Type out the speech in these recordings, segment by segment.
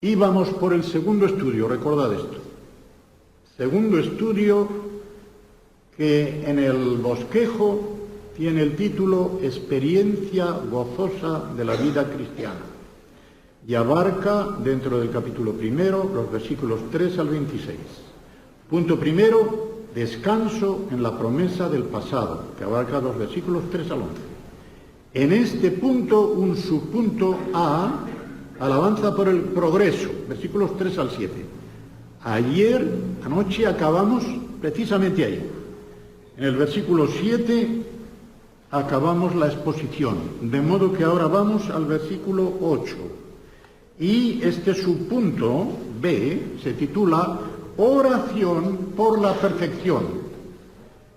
Y vamos por el segundo estudio, recordad esto. Segundo estudio que en el bosquejo tiene el título Experiencia gozosa de la vida cristiana. Y abarca, dentro del capítulo primero, los versículos 3 al 26. Punto primero, descanso en la promesa del pasado, que abarca los versículos 3 al 11. En este punto, un subpunto A, alabanza por el progreso, versículos 3 al 7. Anoche acabamos precisamente ahí. En el versículo 7 acabamos la exposición, de modo que ahora vamos al versículo 8. Y este subpunto B se titula Oración por la perfección.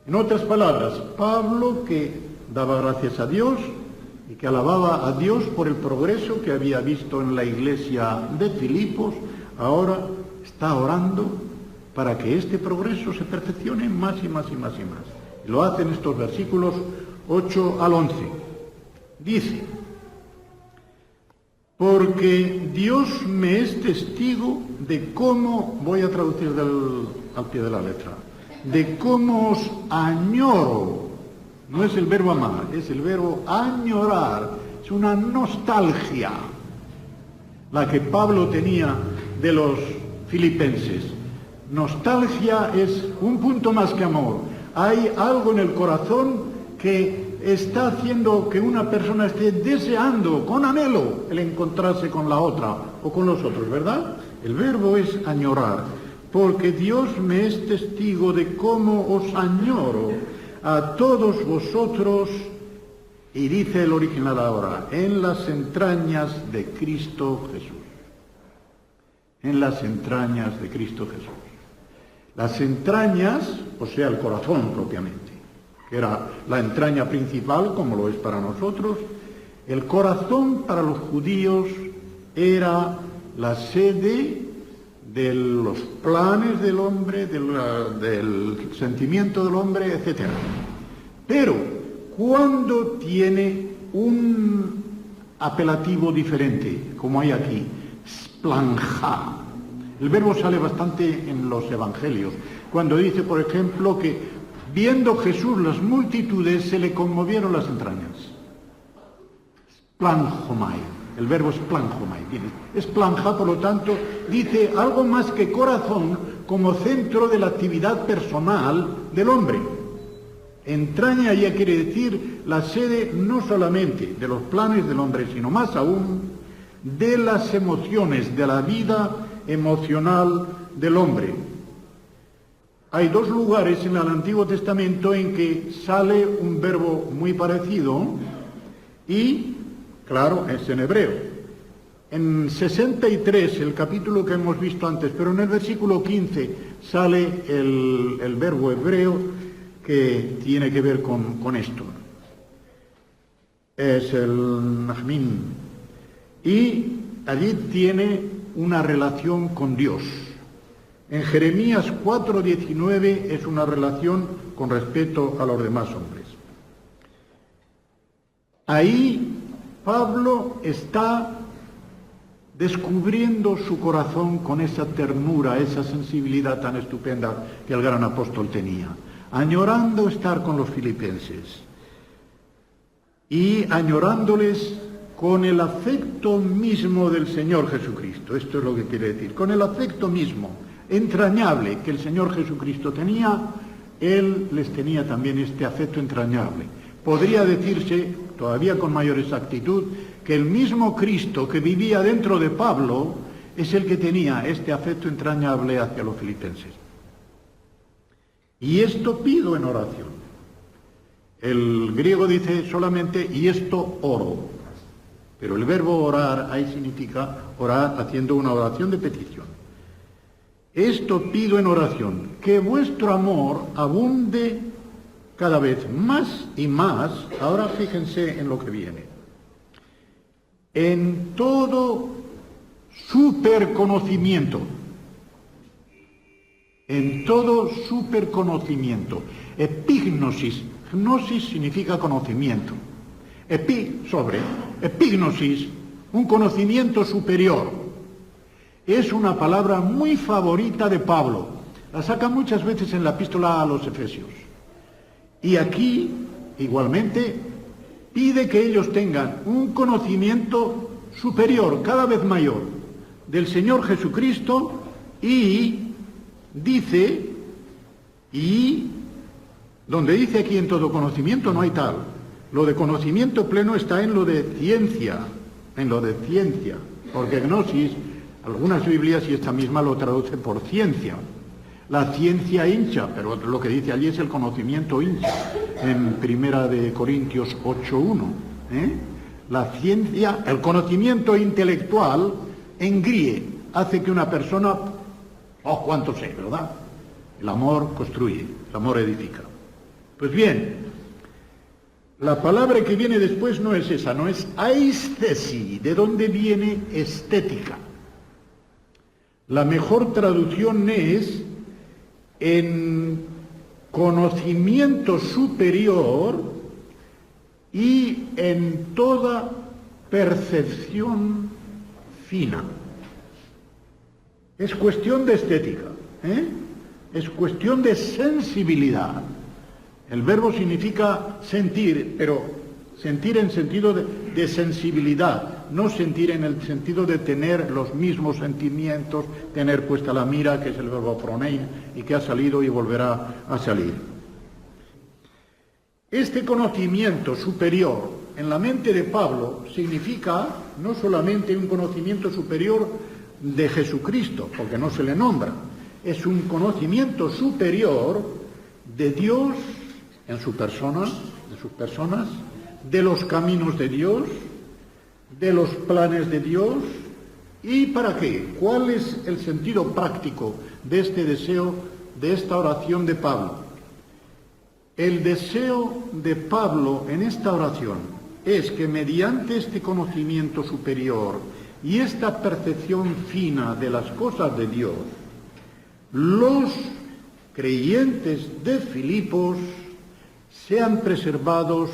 En otras palabras, Pablo, que daba gracias a Dios y que alababa a Dios por el progreso que había visto en la iglesia de Filipos, ahora está orando para que este progreso se perfeccione más y más y más y más. Y lo hace en estos versículos 8 al 11. Dice: porque Dios me es testigo de cómo, voy a traducir al pie de la letra, de cómo os añoro. No es el verbo amar, es el verbo añorar. Es una nostalgia la que Pablo tenía de los filipenses. Nostalgia es un punto más que amor. Hay algo en el corazón que está haciendo que una persona esté deseando, con anhelo, el encontrarse con la otra o con los otros, ¿verdad? El verbo es añorar, porque Dios me es testigo de cómo os añoro a todos vosotros, y dice el original ahora, en las entrañas de Cristo Jesús. En las entrañas de Cristo Jesús. Las entrañas, o sea, el corazón propiamente, que era la entraña principal, como lo es para nosotros. El corazón para los judíos era la sede de los planes del hombre, del sentimiento del hombre, etc. Pero cuando tiene un apelativo diferente, como hay aquí, splanja. El verbo sale bastante en los evangelios, cuando dice, por ejemplo, que viendo Jesús las multitudes, se le conmovieron las entrañas. Splanjomai. El verbo splanjomai. Esplanja, por lo tanto, dice algo más que corazón como centro de la actividad personal del hombre. Entraña ya quiere decir la sede no solamente de los planes del hombre, sino más aún de las emociones, de la vida emocional del hombre. Hay dos lugares en el Antiguo Testamento en que sale un verbo muy parecido y, claro, es en hebreo. En 63, el capítulo que hemos visto antes, pero en el versículo 15 sale el verbo hebreo que tiene que ver con esto. Es el Nahmin. Y allí tiene una relación con Dios. En Jeremías 4:19 es una relación con respecto a los demás hombres. Ahí Pablo está descubriendo su corazón con esa ternura, esa sensibilidad tan estupenda que el gran apóstol tenía, añorando estar con los filipenses y añorándoles con el afecto mismo del Señor Jesucristo. Esto es lo que quiere decir, con el afecto mismo entrañable que el Señor Jesucristo tenía, Él les tenía también este afecto entrañable. Podría decirse, todavía con mayor exactitud, que el mismo Cristo que vivía dentro de Pablo es el que tenía este afecto entrañable hacia los filipenses. Y esto pido en oración. El griego dice solamente, y esto oro. Pero el verbo orar ahí significa orar haciendo una oración de petición. Esto pido en oración, que vuestro amor abunde cada vez más y más. Ahora fíjense en lo que viene. En todo superconocimiento. En todo superconocimiento. Epignosis. Gnosis significa conocimiento. Epignosis, un conocimiento superior. es una palabra muy favorita de Pablo. La saca muchas veces en la epístola a los Efesios. Y aquí, igualmente, pide que ellos tengan un conocimiento superior, cada vez mayor, del Señor Jesucristo, y dice, y donde dice aquí en todo conocimiento no hay tal. Lo de conocimiento pleno está en lo de ciencia, porque gnosis, algunas Biblias y esta misma lo traduce por ciencia. La ciencia hincha, pero lo que dice allí es el conocimiento hincha, en 1 Corintios 8:1. La ciencia, el conocimiento intelectual, engríe, hace que una persona, cuánto sé, ¿verdad? El amor construye, el amor edifica. Pues bien, la palabra que viene después no es esa, no es aesthesi, de donde viene estética. La mejor traducción es en conocimiento superior y en toda percepción fina. Es cuestión de estética, es cuestión de sensibilidad. El verbo significa sentir, pero sentir en sentido de sensibilidad, no sentir en el sentido de tener los mismos sentimientos, tener puesta la mira, que es el verbo phronein, y que ha salido y volverá a salir. Este conocimiento superior en la mente de Pablo significa no solamente un conocimiento superior de Jesucristo, porque no se le nombra, es un conocimiento superior de Dios en su persona, de sus personas, de los caminos de Dios, de los planes de Dios. ¿Y para qué? ¿Cuál es el sentido práctico de este deseo, de esta oración de Pablo? El deseo de Pablo en esta oración es que mediante este conocimiento superior y esta percepción fina de las cosas de Dios, los creyentes de Filipos sean preservados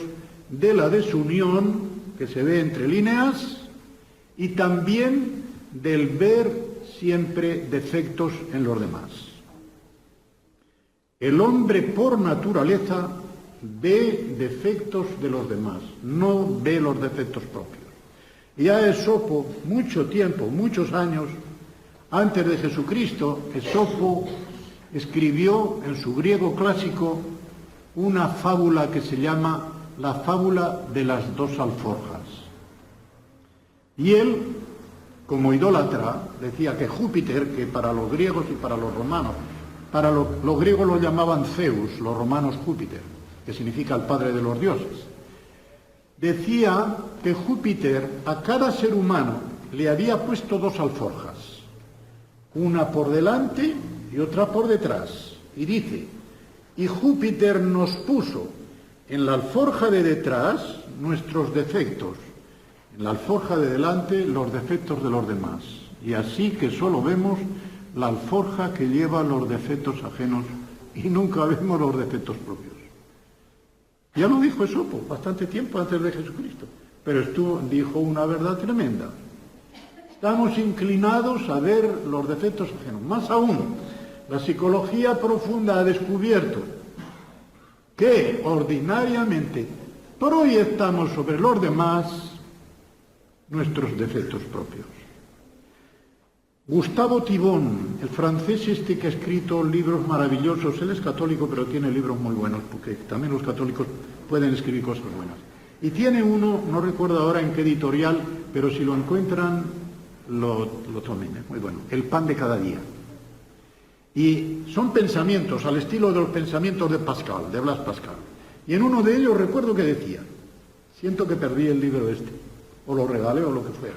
de la desunión que se ve entre líneas y también del ver siempre defectos en los demás. El hombre por naturaleza ve defectos de los demás, no ve los defectos propios. Ya Esopo, mucho tiempo, muchos años antes de Jesucristo, Esopo escribió en su griego clásico una fábula que se llama la fábula de las dos alforjas. Y él, como idólatra, decía que Júpiter, que para los griegos y para los romanos, para los griegos lo llamaban Zeus, los romanos Júpiter, que significa el padre de los dioses, decía que Júpiter a cada ser humano le había puesto dos alforjas, una por delante y otra por detrás. Y dice, y Júpiter nos puso en la alforja de detrás nuestros defectos, en la alforja de delante los defectos de los demás. Y así que solo vemos la alforja que lleva los defectos ajenos y nunca vemos los defectos propios. Ya lo dijo Esopo bastante tiempo antes de Jesucristo, pero dijo una verdad tremenda. Estamos inclinados a ver los defectos ajenos. Más aún, la psicología profunda ha descubierto que ordinariamente proyectamos sobre los demás nuestros defectos propios. Gustavo Thibon, el francés este que ha escrito libros maravillosos, él es católico pero tiene libros muy buenos, porque también los católicos pueden escribir cosas buenas. Y tiene uno, no recuerdo ahora en qué editorial, pero si lo encuentran, lo tomen, es muy bueno, El pan de cada día. Y son pensamientos al estilo de los pensamientos de Pascal, de Blaise Pascal. Y en uno de ellos recuerdo que decía, siento que perdí el libro este, o lo regalé o lo que fuera.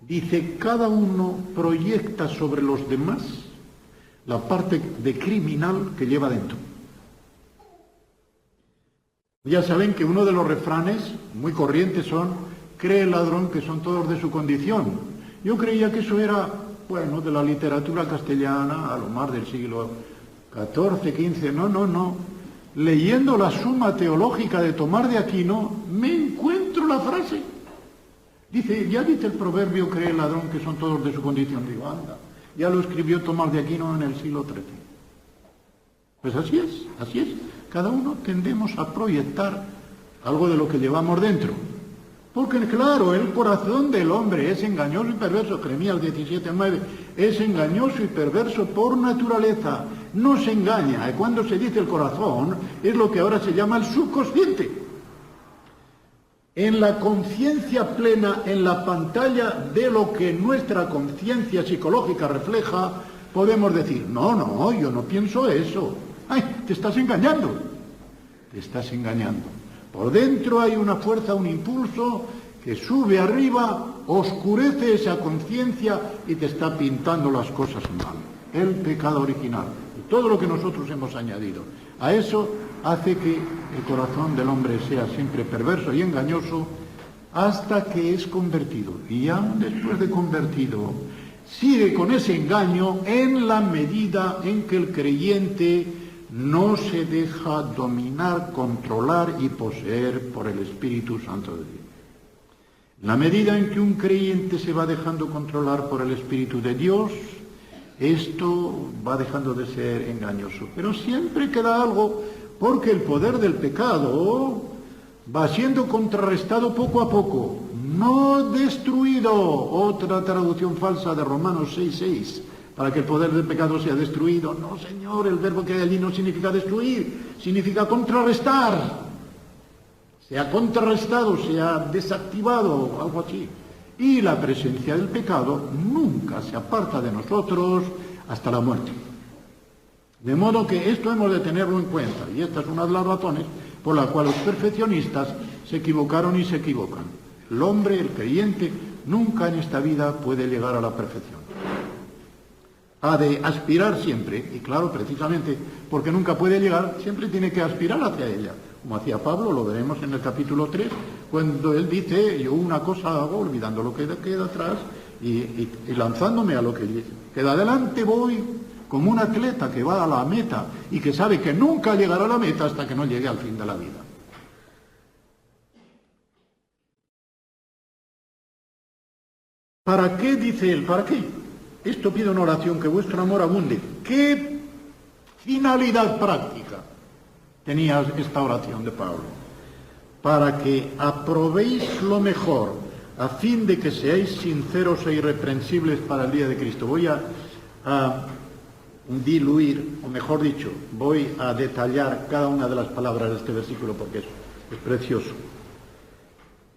Dice, cada uno proyecta sobre los demás la parte de criminal que lleva dentro. Ya saben que uno de los refranes muy corrientes son, cree el ladrón que son todos de su condición. Yo creía que eso era, bueno, de la literatura castellana, a lo más del siglo XIV, XV, no. Leyendo la Suma Teológica de Tomás de Aquino, me encuentro la frase. Ya dice el proverbio, cree el ladrón que son todos de su condición. Digo, anda, ya lo escribió Tomás de Aquino en el siglo XIII. Pues así es, así es. Cada uno tendemos a proyectar algo de lo que llevamos dentro. Porque claro, el corazón del hombre es engañoso y perverso. Jeremías 17:9, es engañoso y perverso por naturaleza. No se engaña. Y cuando se dice el corazón, es lo que ahora se llama el subconsciente. En la conciencia plena, en la pantalla de lo que nuestra conciencia psicológica refleja, podemos decir, no, yo no pienso eso. ¡Ay, te estás engañando! Te estás engañando. Por dentro hay una fuerza, un impulso que sube arriba, oscurece esa conciencia y te está pintando las cosas mal. El pecado original. Y todo lo que nosotros hemos añadido. A eso hace que el corazón del hombre sea siempre perverso y engañoso hasta que es convertido. Y aún después de convertido, sigue con ese engaño en la medida en que el creyente no se deja dominar, controlar y poseer por el Espíritu Santo de Dios. En la medida en que un creyente se va dejando controlar por el Espíritu de Dios, esto va dejando de ser engañoso. Pero siempre queda algo, porque el poder del pecado va siendo contrarrestado poco a poco, no destruido. Otra traducción falsa de Romanos 6:6. Para que el poder del pecado sea destruido. No, Señor, el verbo que hay allí no significa destruir, significa contrarrestar. Se ha contrarrestado, se ha desactivado, algo así. Y la presencia del pecado nunca se aparta de nosotros hasta la muerte. De modo que esto hemos de tenerlo en cuenta. Y esta es una de las razones por la cual los perfeccionistas se equivocaron y se equivocan. El hombre, el creyente, nunca en esta vida puede llegar a la perfección. Ha de aspirar siempre, y claro, precisamente porque nunca puede llegar, siempre tiene que aspirar hacia ella. Como hacía Pablo, lo veremos en el capítulo 3, cuando él dice, yo una cosa hago, olvidando lo que queda atrás, y lanzándome a lo que queda adelante, voy como un atleta que va a la meta y que sabe que nunca llegará a la meta hasta que no llegue al fin de la vida. ¿Para qué, dice él? ¿Para qué? Esto pide una oración, que vuestro amor abunde. ¿Qué finalidad práctica tenía esta oración de Pablo? Para que aprobéis lo mejor, a fin de que seáis sinceros e irreprensibles para el día de Cristo. Voy a diluir, o mejor dicho, voy a detallar cada una de las palabras de este versículo porque es precioso.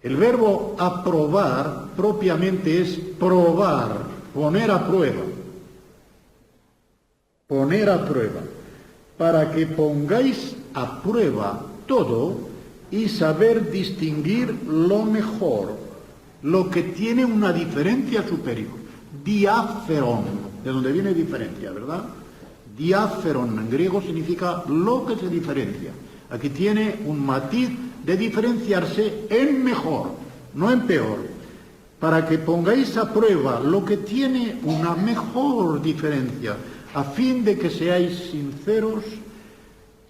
El verbo aprobar propiamente es probar, poner a prueba, para que pongáis a prueba todo y saber distinguir lo mejor, lo que tiene una diferencia superior. Diáferon, de donde viene diferencia, ¿verdad? Diáferon en griego significa lo que se diferencia. Aquí tiene un matiz de diferenciarse en mejor, no en peor. Para que pongáis a prueba lo que tiene una mejor diferencia, a fin de que seáis sinceros.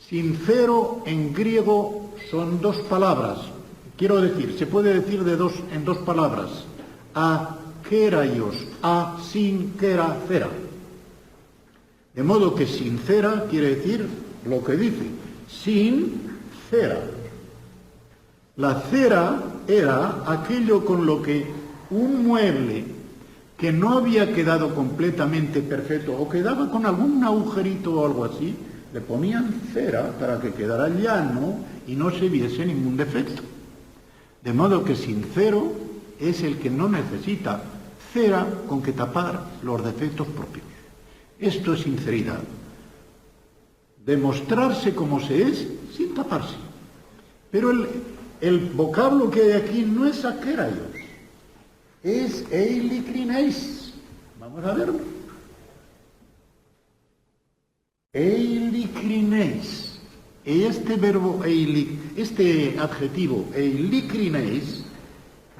Sincero en griego son dos palabras. Quiero decir, se puede decir en dos palabras. Akeraios, asinkera, cera. De modo que sincera quiere decir lo que dice. Sincera. La cera era aquello con lo que un mueble que no había quedado completamente perfecto o quedaba con algún agujerito o algo así, le ponían cera para que quedara llano y no se viese ningún defecto. De modo que sincero es el que no necesita cera con que tapar los defectos propios. Esto es sinceridad. Demostrarse como se es sin taparse. Pero el vocablo que hay aquí no es akeraios, es eilicrineis. Vamos a verlo. Eilicrineis. Este verbo, este adjetivo, eilicrineis,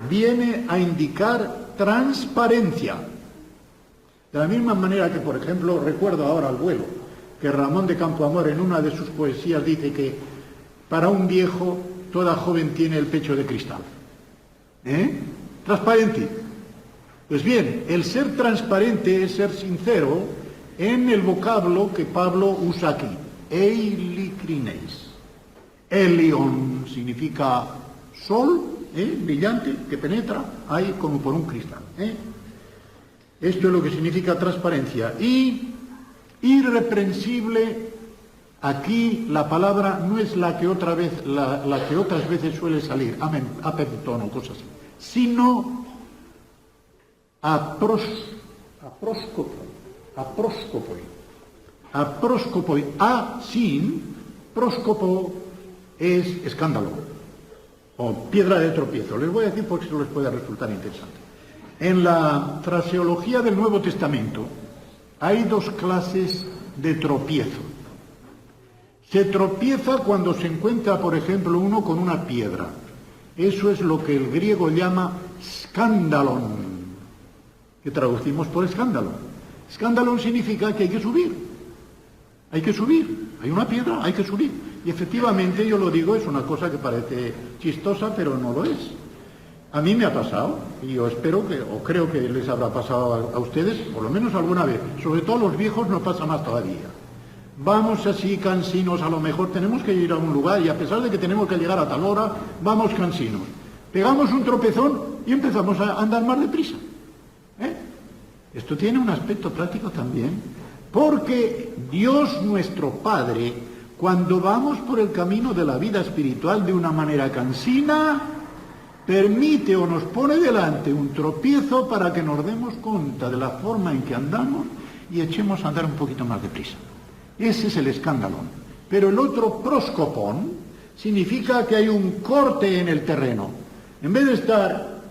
viene a indicar transparencia. De la misma manera que, por ejemplo, recuerdo ahora al vuelo, que Ramón de Campoamor en una de sus poesías dice que para un viejo toda joven tiene el pecho de cristal. Transparente. Pues bien, el ser transparente es ser sincero en el vocablo que Pablo usa aquí. Eilicrineis. Elion significa sol, brillante, que penetra ahí como por un cristal. Esto es lo que significa transparencia. Y irreprensible, aquí la palabra no es la que otras veces suele salir, apertono, cosas así, sino apróscopoi, sin, próscopo es escándalo, o piedra de tropiezo. Les voy a decir porque eso les puede resultar interesante. En la fraseología del Nuevo Testamento hay dos clases de tropiezo. Se tropieza cuando se encuentra, por ejemplo, uno con una piedra. Eso es lo que el griego llama skandalon, que traducimos por escándalo. Escándalo significa que hay que subir. Hay que subir. Hay una piedra, hay que subir. Y efectivamente, yo lo digo, es una cosa que parece chistosa, pero no lo es. A mí me ha pasado, y yo espero que, o creo que les habrá pasado a ustedes, por lo menos alguna vez. Sobre todo a los viejos nos pasa más todavía. Vamos así cansinos, a lo mejor tenemos que ir a un lugar y a pesar de que tenemos que llegar a tal hora, vamos cansinos. Pegamos un tropezón y empezamos a andar más deprisa. Esto tiene un aspecto práctico también, porque Dios nuestro Padre, cuando vamos por el camino de la vida espiritual de una manera cansina, permite o nos pone delante un tropiezo para que nos demos cuenta de la forma en que andamos y echemos a andar un poquito más deprisa. Ese es el escándalo. Pero el otro, proscopón, significa que hay un corte en el terreno. En vez de estar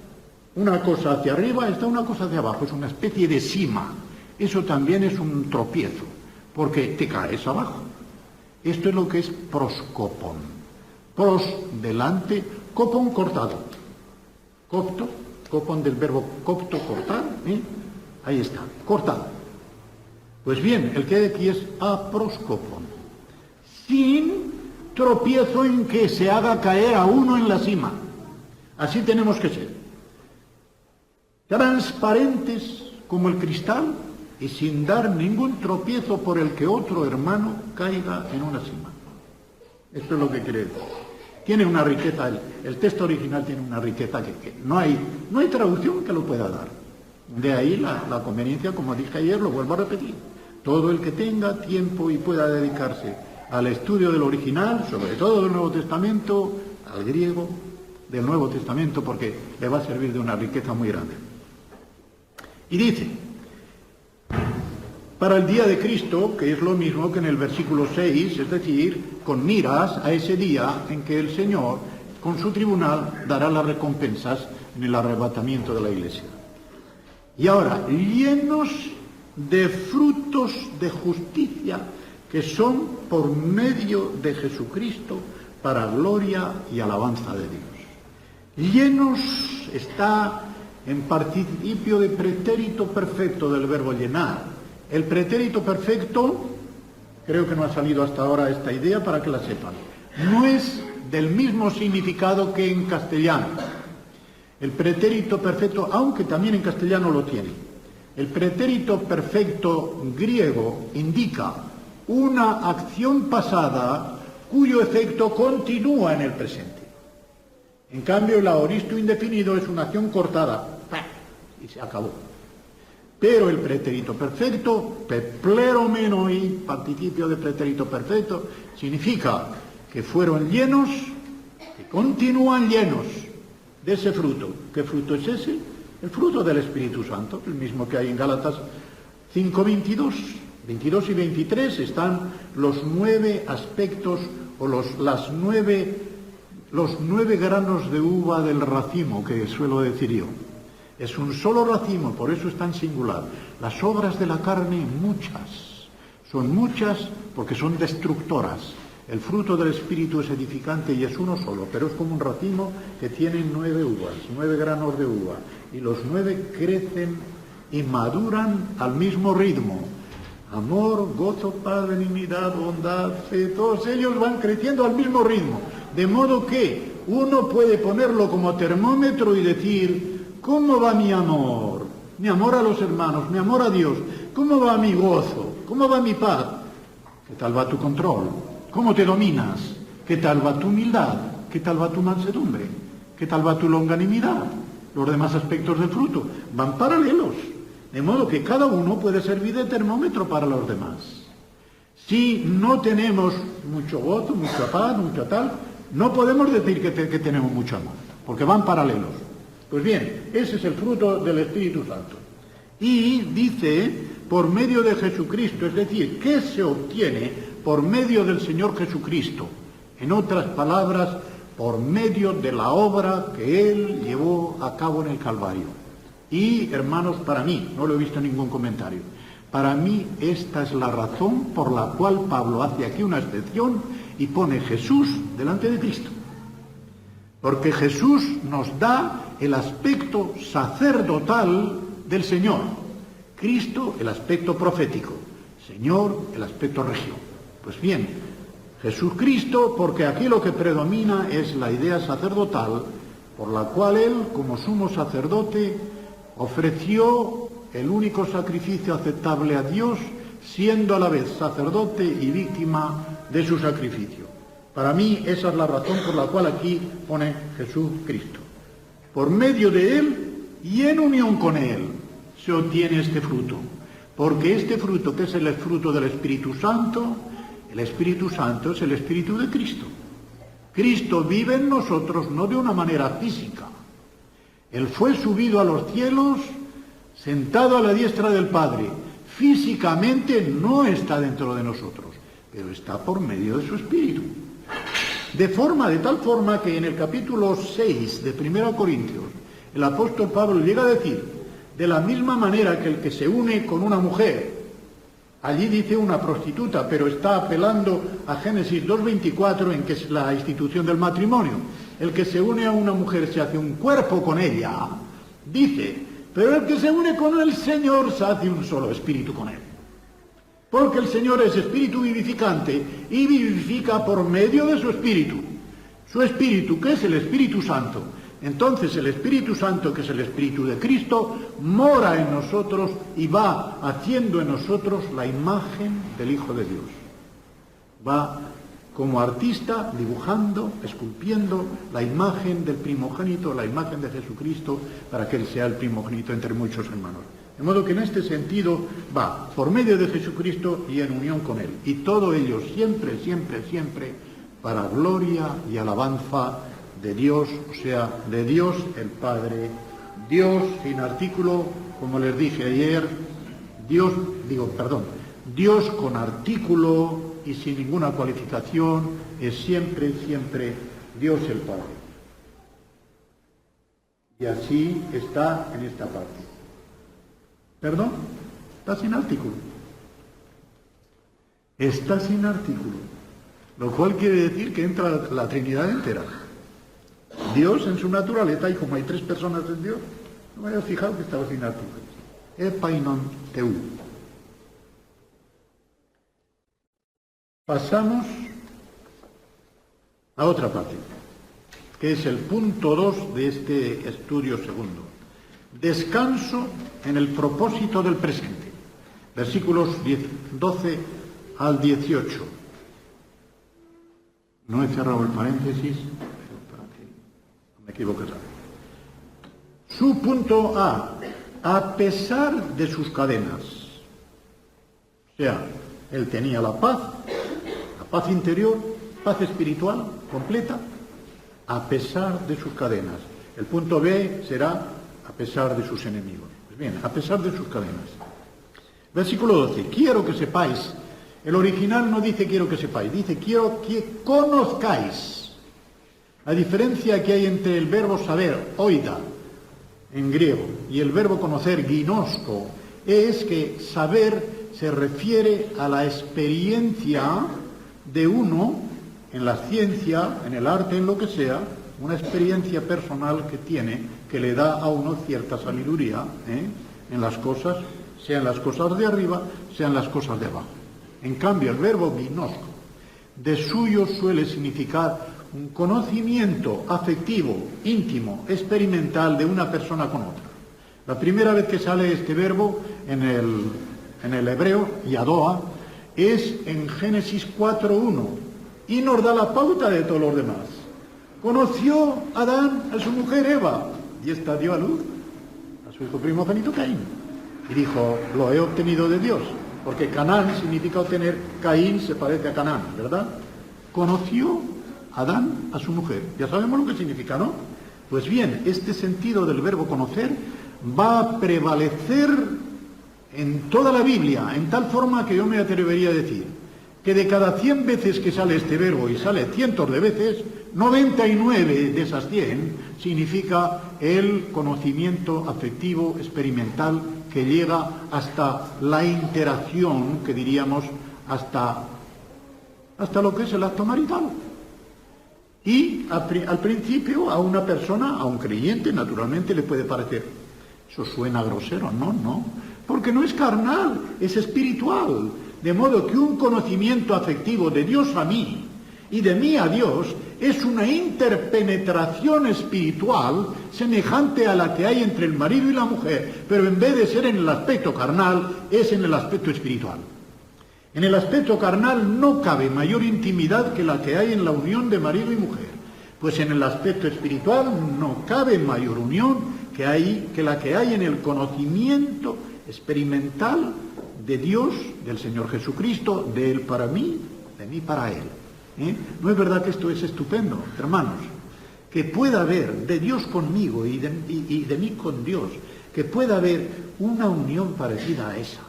una cosa hacia arriba, está una cosa hacia abajo, es una especie de sima. Eso también es un tropiezo, porque te caes abajo. Esto es lo que es proscopón. Pros, delante, copón, cortado. Copto, copón del verbo copto, cortar, ahí está, cortado. Pues bien, el que hay aquí es aproscopón, sin tropiezo en que se haga caer a uno en la cima. Así tenemos que ser. Transparentes como el cristal y sin dar ningún tropiezo por el que otro hermano caiga en una cima. Esto es lo que quiere decir. Tiene una riqueza, el texto original tiene una riqueza que no hay traducción que lo pueda dar. De ahí la conveniencia, como dije ayer, lo vuelvo a repetir. Todo el que tenga tiempo y pueda dedicarse al estudio del original, sobre todo del Nuevo Testamento, al griego del Nuevo Testamento, porque le va a servir de una riqueza muy grande. Y dice, para el día de Cristo, que es lo mismo que en el versículo 6, es decir, con miras a ese día en que el Señor, con su tribunal, dará las recompensas en el arrebatamiento de la Iglesia. Y ahora, llenos de frutos de justicia que son por medio de Jesucristo para gloria y alabanza de Dios. Llenos está en participio de pretérito perfecto del verbo llenar. El pretérito perfecto, creo que no ha salido hasta ahora esta idea para que la sepan, no es del mismo significado que en castellano. El pretérito perfecto, aunque también en castellano lo tiene, el pretérito perfecto griego indica una acción pasada cuyo efecto continúa en el presente. En cambio, el aoristo indefinido es una acción cortada y se acabó. Pero el pretérito perfecto, pepleromenoi, participio de pretérito perfecto, significa que fueron llenos, que continúan llenos de ese fruto. ¿Qué fruto es ese? El fruto del Espíritu Santo, el mismo que hay en Gálatas 5:22. 22 y 23 están los 9 aspectos o los 9 granos de uva del racimo, que suelo decir yo. Es un solo racimo, por eso es tan singular. Las obras de la carne, muchas. Son muchas porque son destructoras. El fruto del Espíritu es edificante y es uno solo, pero es como un racimo que tiene 9 uvas, 9 granos de uva. Y los 9 crecen y maduran al mismo ritmo. Amor, gozo, paz, benignidad, bondad, fe, todos ellos van creciendo al mismo ritmo. De modo que uno puede ponerlo como termómetro y decir, ¿Cómo va mi amor? Mi amor a los hermanos, mi amor a Dios. ¿Cómo va mi gozo? ¿Cómo va mi paz? ¿Qué tal va tu control? ¿Cómo te dominas? ¿Qué tal va tu humildad? ¿Qué tal va tu mansedumbre? ¿Qué tal va tu longanimidad? Los demás aspectos del fruto van paralelos, de modo que cada uno puede servir de termómetro para los demás. Si no tenemos mucho gozo, mucha paz, mucha tal, no podemos decir que tenemos mucho amor, porque van paralelos. Pues bien, ese es el fruto del Espíritu Santo. Y dice, por medio de Jesucristo, es decir, ¿qué se obtiene por medio del Señor Jesucristo? En otras palabras, por medio de la obra que Él llevó a cabo en el Calvario. Y, hermanos, para mí, no lo he visto en ningún comentario, para mí esta es la razón por la cual Pablo hace aquí una excepción y pone Jesús delante de Cristo. Porque Jesús nos da el aspecto sacerdotal del Señor. Cristo, el aspecto profético. Señor, el aspecto regio. Pues bien, Jesucristo, porque aquí lo que predomina es la idea sacerdotal, por la cual Él, como sumo sacerdote, ofreció el único sacrificio aceptable a Dios, siendo a la vez sacerdote y víctima de su sacrificio. Para mí esa es la razón por la cual aquí pone Jesucristo. Por medio de Él y en unión con Él se obtiene este fruto, porque este fruto, que es el fruto del Espíritu Santo, el Espíritu Santo es el Espíritu de Cristo. Cristo vive en nosotros no de una manera física. Él fue subido a los cielos, sentado a la diestra del Padre. Físicamente no está dentro de nosotros, pero está por medio de su Espíritu. De tal forma que en el capítulo 6 de 1 Corintios, el apóstol Pablo llega a decir, de la misma manera que el que se une con una mujer, allí dice una prostituta, pero está apelando a Génesis 2:24, en que es la institución del matrimonio. El que se une a una mujer se hace un cuerpo con ella, dice, pero el que se une con el Señor se hace un solo espíritu con él. Porque el Señor es espíritu vivificante y vivifica por medio de su espíritu. Su espíritu, que es el Espíritu Santo. Entonces el Espíritu Santo, que es el Espíritu de Cristo, mora en nosotros y va haciendo en nosotros la imagen del Hijo de Dios. Va como artista dibujando, esculpiendo la imagen del primogénito, la imagen de Jesucristo, para que Él sea el primogénito entre muchos hermanos. De modo que en este sentido va por medio de Jesucristo y en unión con Él. Y todo ello siempre, siempre, siempre para gloria y alabanza de Dios, o sea, de Dios el Padre. Dios sin artículo, como les dije ayer, Dios con artículo y sin ninguna cualificación, es siempre, siempre Dios el Padre. Y así está en esta parte. ¿Perdón? Está sin artículo. Está sin artículo. Lo cual quiere decir que entra la Trinidad entera. Dios en su naturaleza, y como hay tres personas en Dios, no me había fijado que estaba sin artículo. Epainon teu. Pasamos a otra parte, que es el punto 2 de este estudio segundo. Descanso en el propósito del presente. Versículos 12 al 18. No he cerrado el paréntesis, pero para que no me equivoque. Su punto a pesar de sus cadenas. O sea, él tenía la paz interior, paz espiritual completa, a pesar de sus cadenas. El punto B será a pesar de sus enemigos. Pues bien, a pesar de sus cadenas. Versículo 12. Quiero que sepáis. El original no dice quiero que sepáis, dice quiero que conozcáis. La diferencia que hay entre el verbo saber, oida, en griego, y el verbo conocer, ginosko, es que saber se refiere a la experiencia de uno en la ciencia, en el arte, en lo que sea, una experiencia personal que tiene, que le da a uno cierta sabiduría en las cosas, sean las cosas de arriba, sean las cosas de abajo. En cambio, el verbo ginosko, de suyo suele significar un conocimiento afectivo, íntimo, experimental de una persona con otra. La primera vez que sale este verbo en el hebreo, yadoa, es en Génesis 4:1 y nos da la pauta de todos los demás. Conoció Adán a su mujer Eva y ésta dio a luz a su hijo primogénito Caín. Y dijo, lo he obtenido de Dios, porque Canaán significa obtener, Caín se parece a Canaán, ¿verdad? Conoció Adán a su mujer. Ya sabemos lo que significa, ¿no? Pues bien, este sentido del verbo conocer va a prevalecer en toda la Biblia, en tal forma que yo me atrevería a decir que de cada 100 veces que sale este verbo, y sale cientos de veces, 99 de esas 100 significa el conocimiento afectivo, experimental, que llega hasta la interacción, que diríamos, hasta lo que es el acto marital. Y al principio a una persona, a un creyente, naturalmente le puede parecer, eso suena grosero, no, porque no es carnal, es espiritual. De modo que un conocimiento afectivo de Dios a mí y de mí a Dios es una interpenetración espiritual semejante a la que hay entre el marido y la mujer, pero en vez de ser en el aspecto carnal, es en el aspecto espiritual. En el aspecto carnal no cabe mayor intimidad que la que hay en la unión de marido y mujer, pues en el aspecto espiritual no cabe mayor unión que la que hay en el conocimiento experimental de Dios, del Señor Jesucristo, de Él para mí, de mí para Él. ¿No es verdad que esto es estupendo, hermanos? Que pueda haber de Dios conmigo y de mí con Dios, que pueda haber una unión parecida a esa.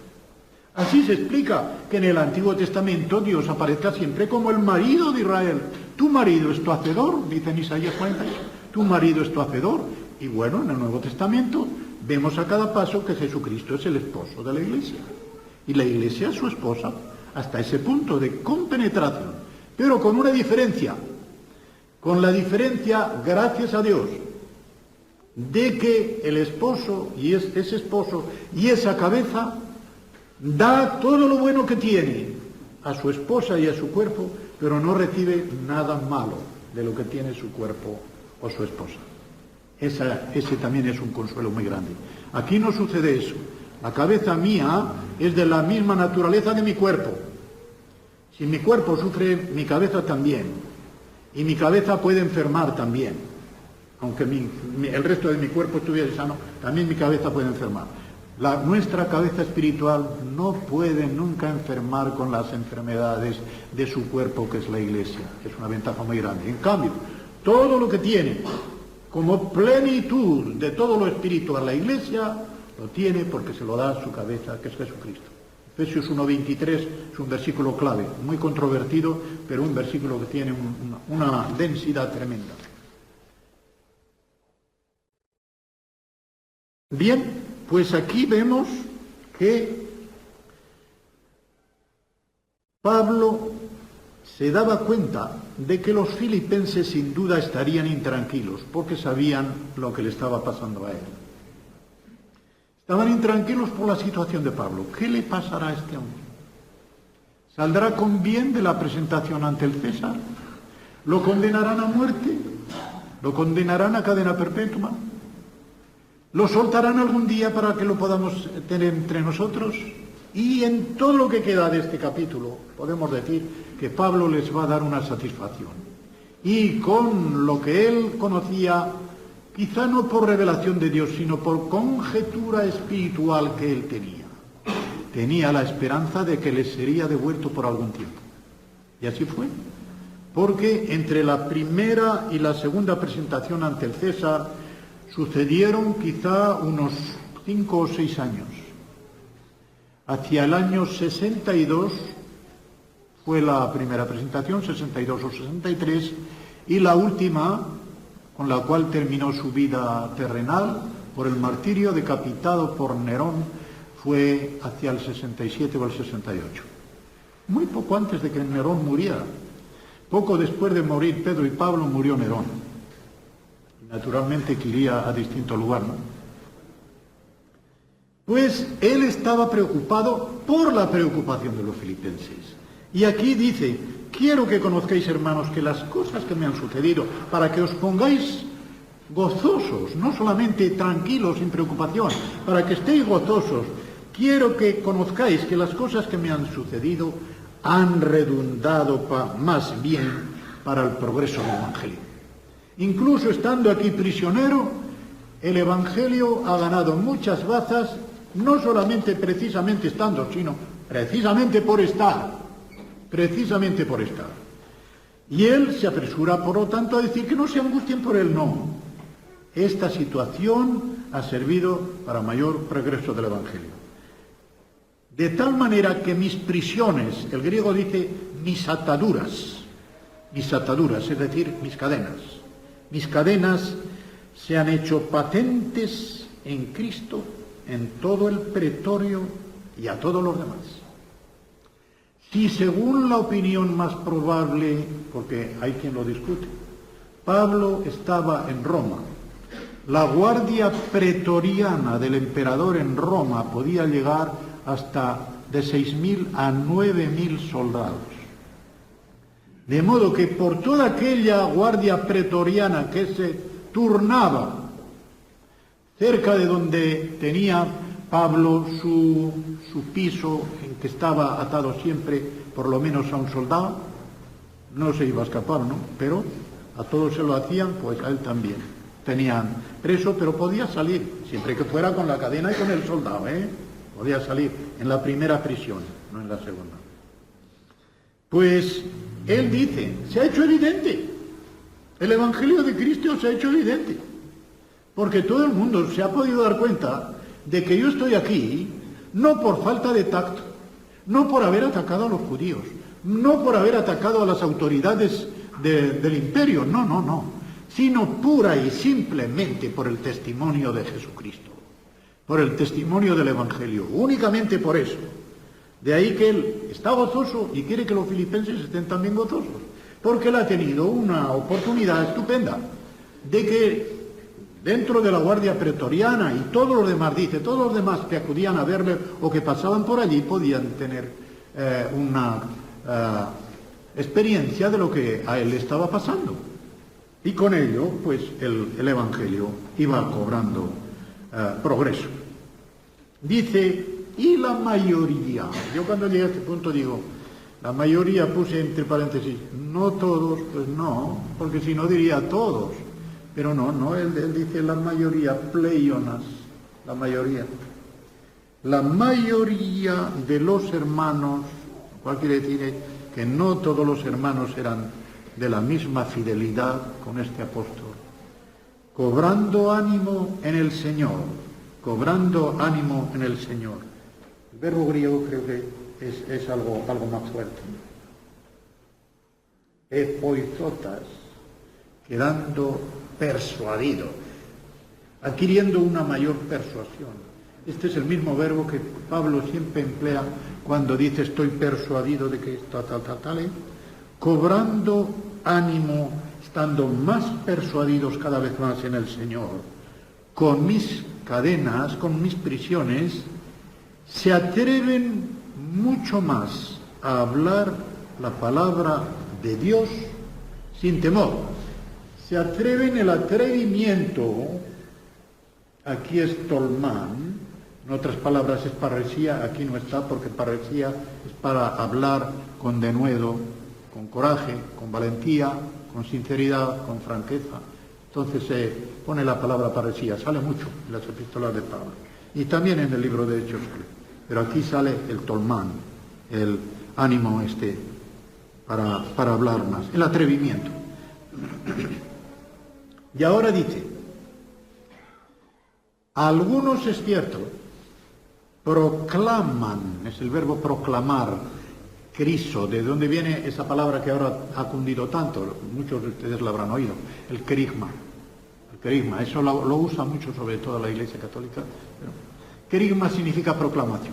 Así se explica que en el Antiguo Testamento Dios aparezca siempre como el marido de Israel. Tu marido es tu hacedor, dice en Isaías 48, tu marido es tu hacedor. Y bueno, en el Nuevo Testamento vemos a cada paso que Jesucristo es el esposo de la Iglesia. Y la Iglesia es su esposa, hasta ese punto de compenetración. Pero con una diferencia, con la diferencia, gracias a Dios, de que el esposo y ese esposo y esa cabeza da todo lo bueno que tiene a su esposa y a su cuerpo, pero no recibe nada malo de lo que tiene su cuerpo o su esposa. Ese también es un consuelo muy grande. Aquí no sucede eso. La cabeza mía es de la misma naturaleza de mi cuerpo. Si mi cuerpo sufre, mi cabeza también. Y mi cabeza puede enfermar también. Aunque el resto de mi cuerpo estuviera sano, también mi cabeza puede enfermar. Nuestra cabeza espiritual no puede nunca enfermar con las enfermedades de su cuerpo, que es la Iglesia. Es una ventaja muy grande. En cambio, todo lo que tiene como plenitud de todo lo espiritual la Iglesia, lo tiene porque se lo da a su cabeza, que es Jesucristo. Efesios 1:23 es un versículo clave, muy controvertido, pero un versículo que tiene una densidad tremenda. Bien, pues aquí vemos que Pablo se daba cuenta de que los filipenses sin duda estarían intranquilos, porque sabían lo que le estaba pasando a él. Estaban intranquilos por la situación de Pablo. ¿Qué le pasará a este hombre? ¿Saldrá con bien de la presentación ante el César? ¿Lo condenarán a muerte? ¿Lo condenarán a cadena perpetua? ¿Lo soltarán algún día para que lo podamos tener entre nosotros? Y en todo lo que queda de este capítulo podemos decir que Pablo les va a dar una satisfacción. Y con lo que él conocía, quizá no por revelación de Dios, sino por conjetura espiritual que él tenía la esperanza de que les sería devuelto por algún tiempo. Y así fue. Porque entre la primera y la segunda presentación ante el César sucedieron quizá unos 5 o 6 años. Hacia el año 62 fue la primera presentación, 62 o 63, y la última, con la cual terminó su vida terrenal, por el martirio, decapitado por Nerón, fue hacia el 67 o el 68. Muy poco antes de que Nerón muriera. Poco después de morir Pedro y Pablo, murió Nerón. Naturalmente que iría a distinto lugar, ¿no? Pues él estaba preocupado por la preocupación de los filipenses. Y aquí dice quiero que conozcáis, hermanos, que las cosas que me han sucedido, para que os pongáis gozosos, no solamente tranquilos, sin preocupación, para que estéis gozosos, quiero que conozcáis que las cosas que me han sucedido han redundado más bien para el progreso del Evangelio. Incluso estando aquí prisionero, el Evangelio ha ganado muchas bazas, no solamente precisamente estando, sino precisamente por estar. Precisamente por estar. Y él se apresura, por lo tanto, a decir que no se angustien por él, no. Esta situación ha servido para mayor progreso del Evangelio. De tal manera que mis prisiones, el griego dice mis ataduras, es decir, mis cadenas se han hecho patentes en Cristo, en todo el pretorio y a todos los demás. Si según la opinión más probable, porque hay quien lo discute, Pablo estaba en Roma, la guardia pretoriana del emperador en Roma podía llegar hasta de 6.000 a 9.000 soldados. De modo que por toda aquella guardia pretoriana que se turnaba cerca de donde tenía Pablo su piso, en que estaba atado siempre por lo menos a un soldado, no se iba a escapar, ¿no? Pero a todos se lo hacían, pues a él también. Tenían preso, pero podía salir, siempre que fuera con la cadena y con el soldado, ¿eh? Podía salir en la primera prisión, no en la segunda. Pues él dice, se ha hecho evidente, el Evangelio de Cristo se ha hecho evidente, porque todo el mundo se ha podido dar cuenta de que yo estoy aquí no por falta de tacto, no por haber atacado a los judíos, no por haber atacado a las autoridades del imperio, no, sino pura y simplemente por el testimonio de Jesucristo, por el testimonio del Evangelio, únicamente por eso. De ahí que él está gozoso y quiere que los filipenses estén también gozosos, porque él ha tenido una oportunidad estupenda de que dentro de la guardia pretoriana y todos los demás, dice, todos los demás que acudían a verle o que pasaban por allí podían tener una experiencia de lo que a él estaba pasando. Y con ello, pues, el Evangelio iba cobrando progreso. Dice, y la mayoría, yo cuando llegué a este punto digo, la mayoría puse entre paréntesis, no todos, pues no, porque si no diría todos. Pero no, él dice la mayoría, pleionas, la mayoría. La mayoría de los hermanos, lo cual quiere decir que no todos los hermanos eran de la misma fidelidad con este apóstol. Cobrando ánimo en el Señor, cobrando ánimo en el Señor. El verbo griego creo que es algo más fuerte. Epoizotas, quedando persuadido, adquiriendo una mayor persuasión. Este es el mismo verbo que Pablo siempre emplea cuando dice estoy persuadido de que tal, cobrando ánimo, estando más persuadidos cada vez más en el Señor, con mis cadenas, con mis prisiones, se atreven mucho más a hablar la palabra de Dios sin temor. Se atreven el atrevimiento, aquí es tolmán, en otras palabras es parresía, aquí no está porque parresía es para hablar con denuedo, con coraje, con valentía, con sinceridad, con franqueza. Entonces se pone la palabra parresía, sale mucho en las epístolas de Pablo y también en el libro de Hechos, pero aquí sale el tolmán, el ánimo para hablar más, el atrevimiento. Y ahora dice, algunos es cierto, proclaman, es el verbo proclamar, criso, de donde viene esa palabra que ahora ha cundido tanto, muchos de ustedes la habrán oído, el querigma. El querigma, eso lo usa mucho sobre todo la Iglesia Católica. Pero querigma significa proclamación.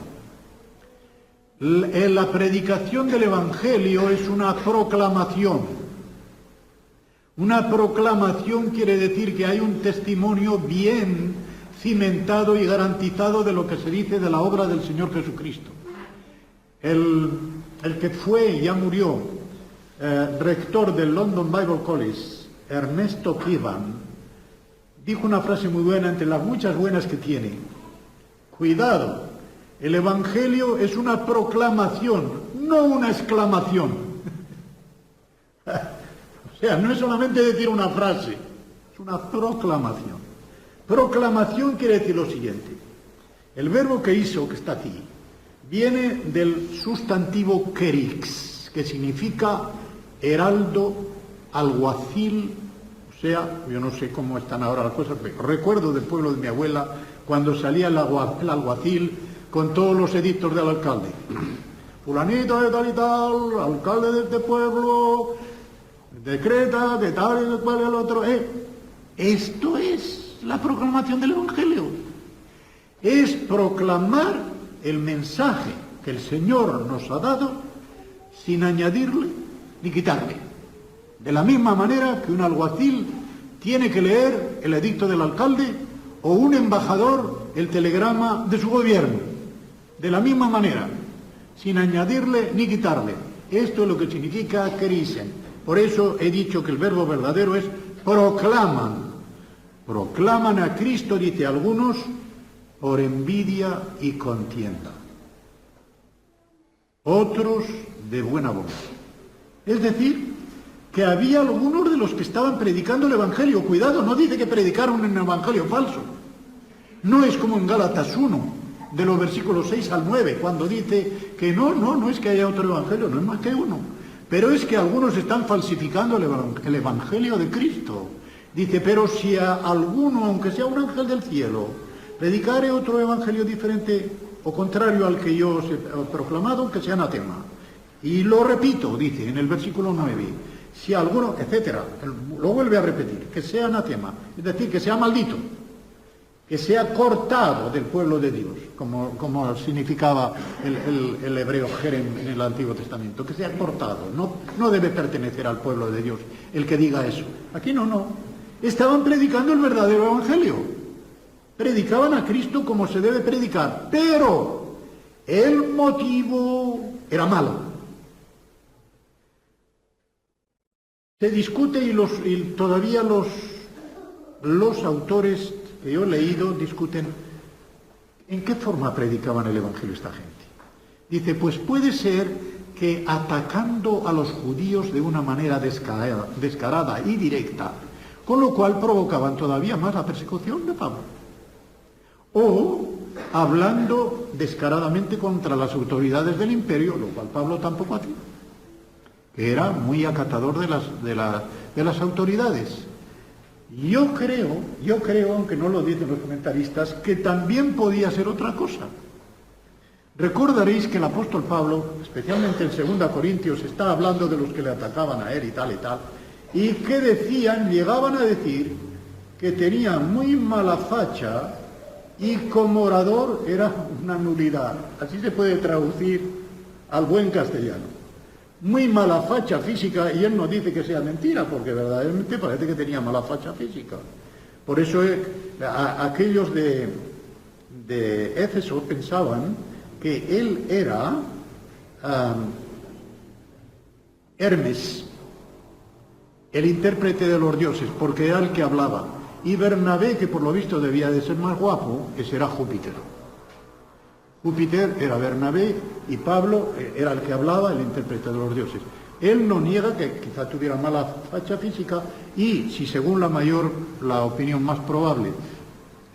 La predicación del Evangelio es una proclamación. Una proclamación quiere decir que hay un testimonio bien cimentado y garantizado de lo que se dice de la obra del Señor Jesucristo. El que fue y ya murió rector del London Bible College, Ernesto Kivan, dijo una frase muy buena entre las muchas buenas que tiene. Cuidado, el Evangelio es una proclamación, no una exclamación. O sea, no es solamente decir una frase, es una proclamación. Proclamación quiere decir lo siguiente. El verbo que hizo, que está aquí, viene del sustantivo kerix, que significa heraldo, alguacil. O sea, yo no sé cómo están ahora las cosas, pero recuerdo del pueblo de mi abuela cuando salía el alguacil con todos los edictos del alcalde. Fulanito de tal y tal, alcalde de este pueblo, decreta que tal y cual y el otro. Esto es la proclamación del Evangelio. Es proclamar el mensaje que el Señor nos ha dado sin añadirle ni quitarle. De la misma manera que un alguacil tiene que leer el edicto del alcalde o un embajador el telegrama de su gobierno. De la misma manera, sin añadirle ni quitarle. Esto es lo que significa kerisen. Por eso he dicho que el verbo verdadero es proclaman. Proclaman a Cristo, dice algunos, por envidia y contienda. Otros de buena voz. Es decir, que había algunos de los que estaban predicando el Evangelio. Cuidado, no dice que predicaron un Evangelio falso. No es como en Gálatas 1, de los versículos 6 al 9, cuando dice que no es que haya otro Evangelio, no es más que uno. Pero es que algunos están falsificando el Evangelio de Cristo. Dice, pero si a alguno, aunque sea un ángel del cielo, predicare otro Evangelio diferente o contrario al que yo os he proclamado, que sea anatema. Y lo repito, dice en el versículo 9, si alguno, etcétera, lo vuelve a repetir, que sea anatema, es decir, que sea maldito, que sea cortado del pueblo de Dios, como significaba el hebreo jerem en el Antiguo Testamento, que sea cortado, no debe pertenecer al pueblo de Dios el que diga eso. Aquí no. Estaban predicando el verdadero Evangelio. Predicaban a Cristo como se debe predicar, pero el motivo era malo. Se discute y todavía los autores que yo he leído discuten en qué forma predicaban el Evangelio esta gente. Dice, pues puede ser que atacando a los judíos de una manera descarada y directa, con lo cual provocaban todavía más la persecución de Pablo. O hablando descaradamente contra las autoridades del imperio, lo cual Pablo tampoco hacía, que era muy acatador de las autoridades. Yo creo, aunque no lo dicen los comentaristas, que también podía ser otra cosa. Recordaréis que el apóstol Pablo, especialmente en 2 Corintios, está hablando de los que le atacaban a él y tal, y que llegaban a decir que tenía muy mala facha y como orador era una nulidad. Así se puede traducir al buen castellano. Muy mala facha física, y él no dice que sea mentira, porque verdaderamente parece que tenía mala facha física. Por eso aquellos de Éfeso pensaban que él era Hermes, el intérprete de los dioses, porque era el que hablaba. Y Bernabé, que por lo visto debía de ser más guapo, ese era Júpiter. Júpiter era Bernabé y Pablo era el que hablaba, el intérprete de los dioses. Él no niega que quizá tuviera mala facha física y, si según la opinión más probable,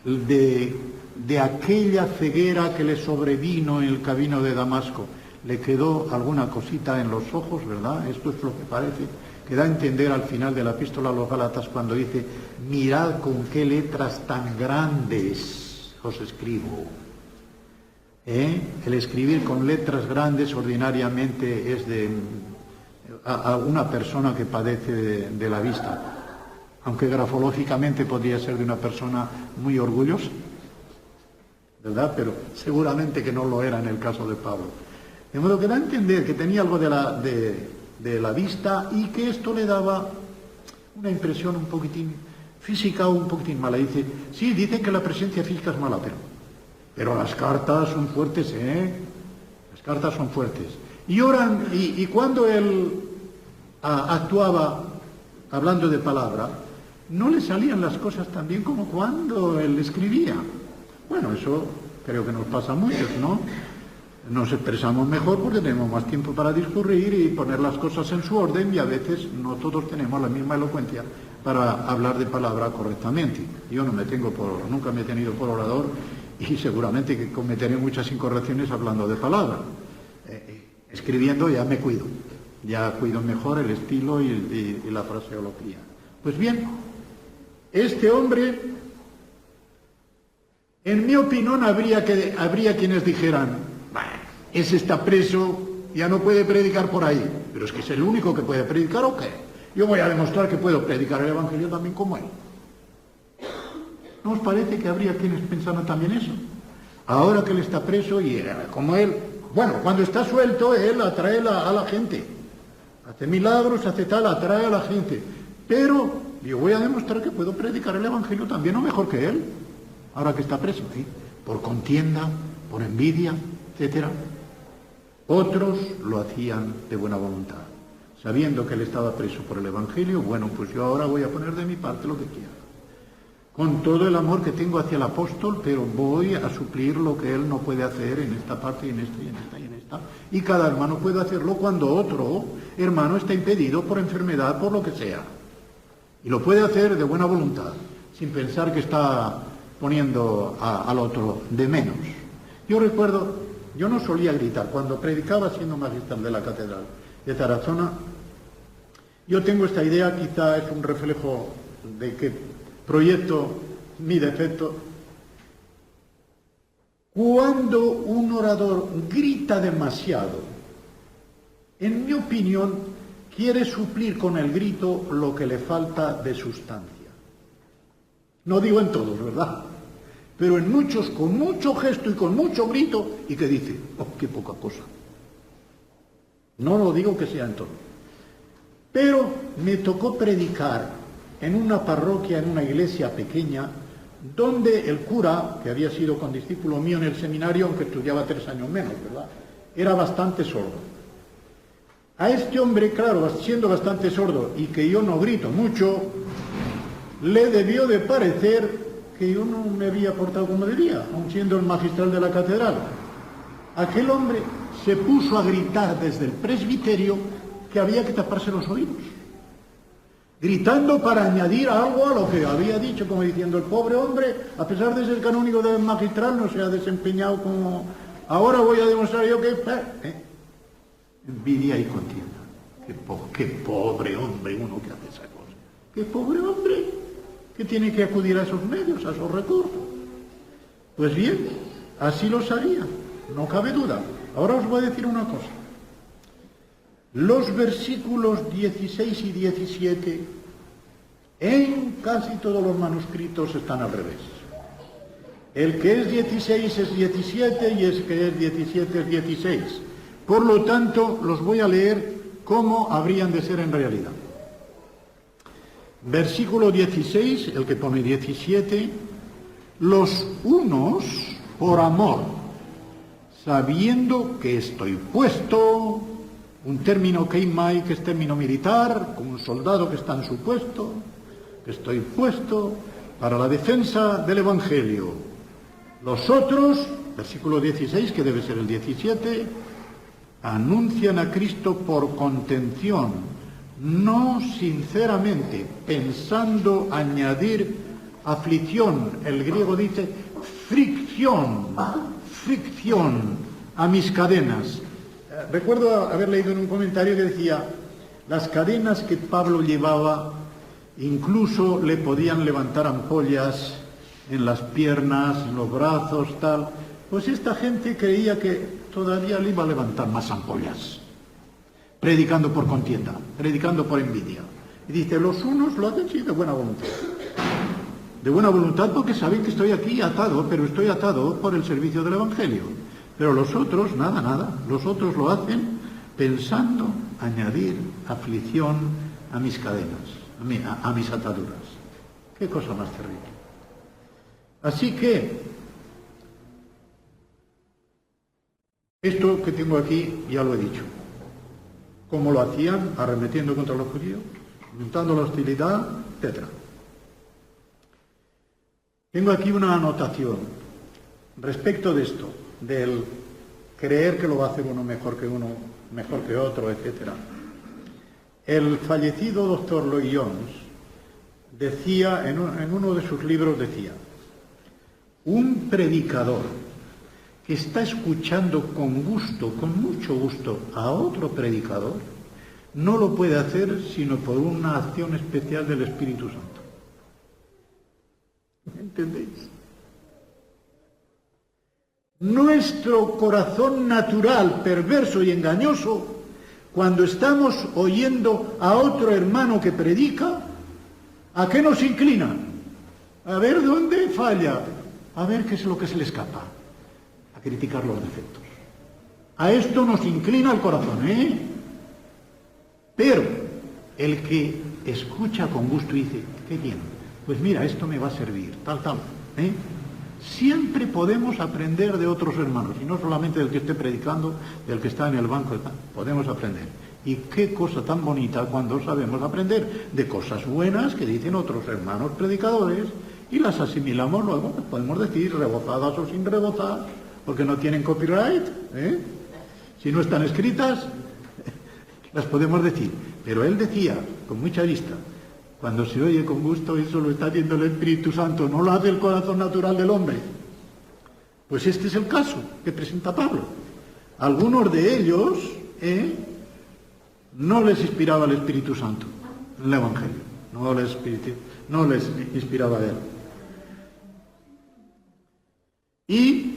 de aquella ceguera que le sobrevino en el camino de Damasco, le quedó alguna cosita en los ojos, ¿verdad? Esto es lo que parece, que da a entender al final de la epístola a los Gálatas cuando dice, mirad con qué letras tan grandes os escribo. El escribir con letras grandes ordinariamente es de una persona que padece de la vista, aunque grafológicamente podría ser de una persona muy orgullosa, ¿verdad? Pero seguramente que no lo era en el caso de Pablo. De modo que da a entender que tenía algo de la vista y que esto le daba una impresión un poquitín física o un poquitín mala. Dice que la presencia física es mala, pero las cartas son fuertes, Las cartas son fuertes. Y oran, y cuando él actuaba hablando de palabra, no le salían las cosas tan bien como cuando él escribía. Bueno, eso creo que nos pasa a muchos, ¿no? Nos expresamos mejor porque tenemos más tiempo para discurrir y poner las cosas en su orden, y a veces no todos tenemos la misma elocuencia para hablar de palabra correctamente. Yo nunca me he tenido por orador y seguramente que cometeré muchas incorrecciones hablando de palabra. Escribiendo ya me cuido, ya cuido mejor el estilo y la fraseología. Pues bien, este hombre, en mi opinión, habría quienes dijeran: ese está preso, ya no puede predicar por ahí. Pero es que es el único que puede predicar, ¿o qué? Yo voy a demostrar que puedo predicar el Evangelio también como él. ¿No os parece que habría quienes pensaran también eso? Ahora que él está preso y como él, bueno, cuando está suelto, él atrae a la gente. Hace milagros, hace tal, atrae a la gente. Pero yo voy a demostrar que puedo predicar el Evangelio también o mejor que él, ahora que está preso, ¿sí? Por contienda, por envidia, etcétera. Otros lo hacían de buena voluntad, sabiendo que él estaba preso por el Evangelio. Bueno, pues yo ahora voy a poner de mi parte lo que quiera, con todo el amor que tengo hacia el apóstol, pero voy a suplir lo que él no puede hacer en esta parte, y en esta, y en esta, y en esta. Y cada hermano puede hacerlo cuando otro hermano está impedido por enfermedad, por lo que sea. Y lo puede hacer de buena voluntad, sin pensar que está poniendo al otro de menos. Yo recuerdo, yo no solía gritar. Cuando predicaba siendo magistral de la catedral de Tarazona, yo tengo esta idea, quizá es un reflejo de que proyecto mi defecto. Cuando un orador grita demasiado, en mi opinión, quiere suplir con el grito lo que le falta de sustancia. No digo en todos, ¿verdad? Pero en muchos, con mucho gesto y con mucho grito, y que dice: oh, qué poca cosa. No lo digo que sea en todos. Pero me tocó predicar en una parroquia, en una iglesia pequeña, donde el cura, que había sido condiscípulo mío en el seminario, aunque estudiaba 3 años menos, ¿verdad?, era bastante sordo. A este hombre, claro, siendo bastante sordo y que yo no grito mucho, le debió de parecer que yo no me había portado como debía, aun siendo el magistral de la catedral. Aquel hombre se puso a gritar desde el presbiterio que había que taparse los oídos, gritando para añadir algo a lo que había dicho, como diciendo: el pobre hombre, a pesar de ser canónigo del magistral, no se ha desempeñado como... Ahora voy a demostrar yo que... Envidia y contienda. Qué pobre hombre uno que hace esa cosa. Qué pobre hombre que tiene que acudir a esos medios, a esos recursos. Pues bien, así lo sabía, no cabe duda. Ahora os voy a decir una cosa. Los versículos 16 y 17 en casi todos los manuscritos están al revés. El que es 16 es 17 y el que es 17 es 16. Por lo tanto, los voy a leer como habrían de ser en realidad. Versículo 16, el que pone 17, los unos por amor, sabiendo que estoy puesto, un término keimai, que es término militar, como un soldado que está en su puesto, que estoy puesto para la defensa del Evangelio. Los otros, versículo 16, que debe ser el 17, anuncian a Cristo por contención, no sinceramente, pensando añadir aflicción. El griego dice fricción a mis cadenas. Recuerdo haber leído en un comentario que decía: las cadenas que Pablo llevaba incluso le podían levantar ampollas en las piernas, en los brazos, tal. Pues esta gente creía que todavía le iba a levantar más ampollas, predicando por contienda, predicando por envidia. Y dice: los unos lo hacen sí de buena voluntad. De buena voluntad porque saben que estoy aquí atado, pero estoy atado por el servicio del Evangelio. Pero los otros, nada. Los otros lo hacen pensando añadir aflicción a mis cadenas, a mis ataduras. Qué cosa más terrible. Así que, esto que tengo aquí ya lo he dicho. como lo hacían arremetiendo contra los judíos, aumentando la hostilidad, etc. Tengo aquí una anotación respecto de esto, del creer que lo va a hacer uno, mejor que otro, etc. El fallecido doctor Lloyd Jones decía, en uno de sus libros decía, un predicador que está escuchando con gusto, con mucho gusto, a otro predicador, no lo puede hacer sino por una acción especial del Espíritu Santo. ¿Entendéis? Nuestro corazón natural, perverso y engañoso, cuando estamos oyendo a otro hermano que predica, ¿a qué nos inclina? A ver dónde falla, a ver qué es lo que se le escapa, a criticar los defectos. A esto nos inclina el corazón, ¿eh? Pero el que escucha con gusto y dice, qué bien, pues mira, esto me va a servir, tal, ¿eh? Siempre podemos aprender de otros hermanos, y no solamente del que esté predicando, del que está en el banco, podemos aprender. Y qué cosa tan bonita cuando sabemos aprender de cosas buenas que dicen otros hermanos predicadores y las asimilamos luego, podemos decir rebozadas o sin rebozar, porque no tienen copyright, ¿eh? Si no están escritas, las podemos decir. Pero él decía, con mucha vista, cuando se oye con gusto, eso lo está haciendo el Espíritu Santo, no lo hace el corazón natural del hombre. Pues este es el caso que presenta Pablo. Algunos de ellos no les inspiraba el Espíritu Santo en el Evangelio, no les inspiraba él. ¿Y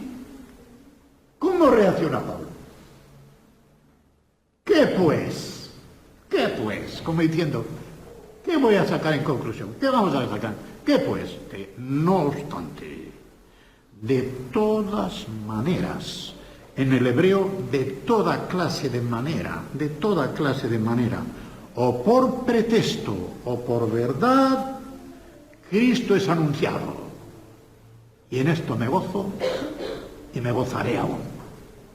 cómo reacciona Pablo? ¿Qué pues? Como diciendo, ¿qué voy a sacar en conclusión? ¿Qué vamos a sacar? ¿Qué pues? Que no obstante, de todas maneras, en el hebreo, de toda clase de manera, o por pretexto o por verdad, Cristo es anunciado. Y en esto me gozo y me gozaré aún.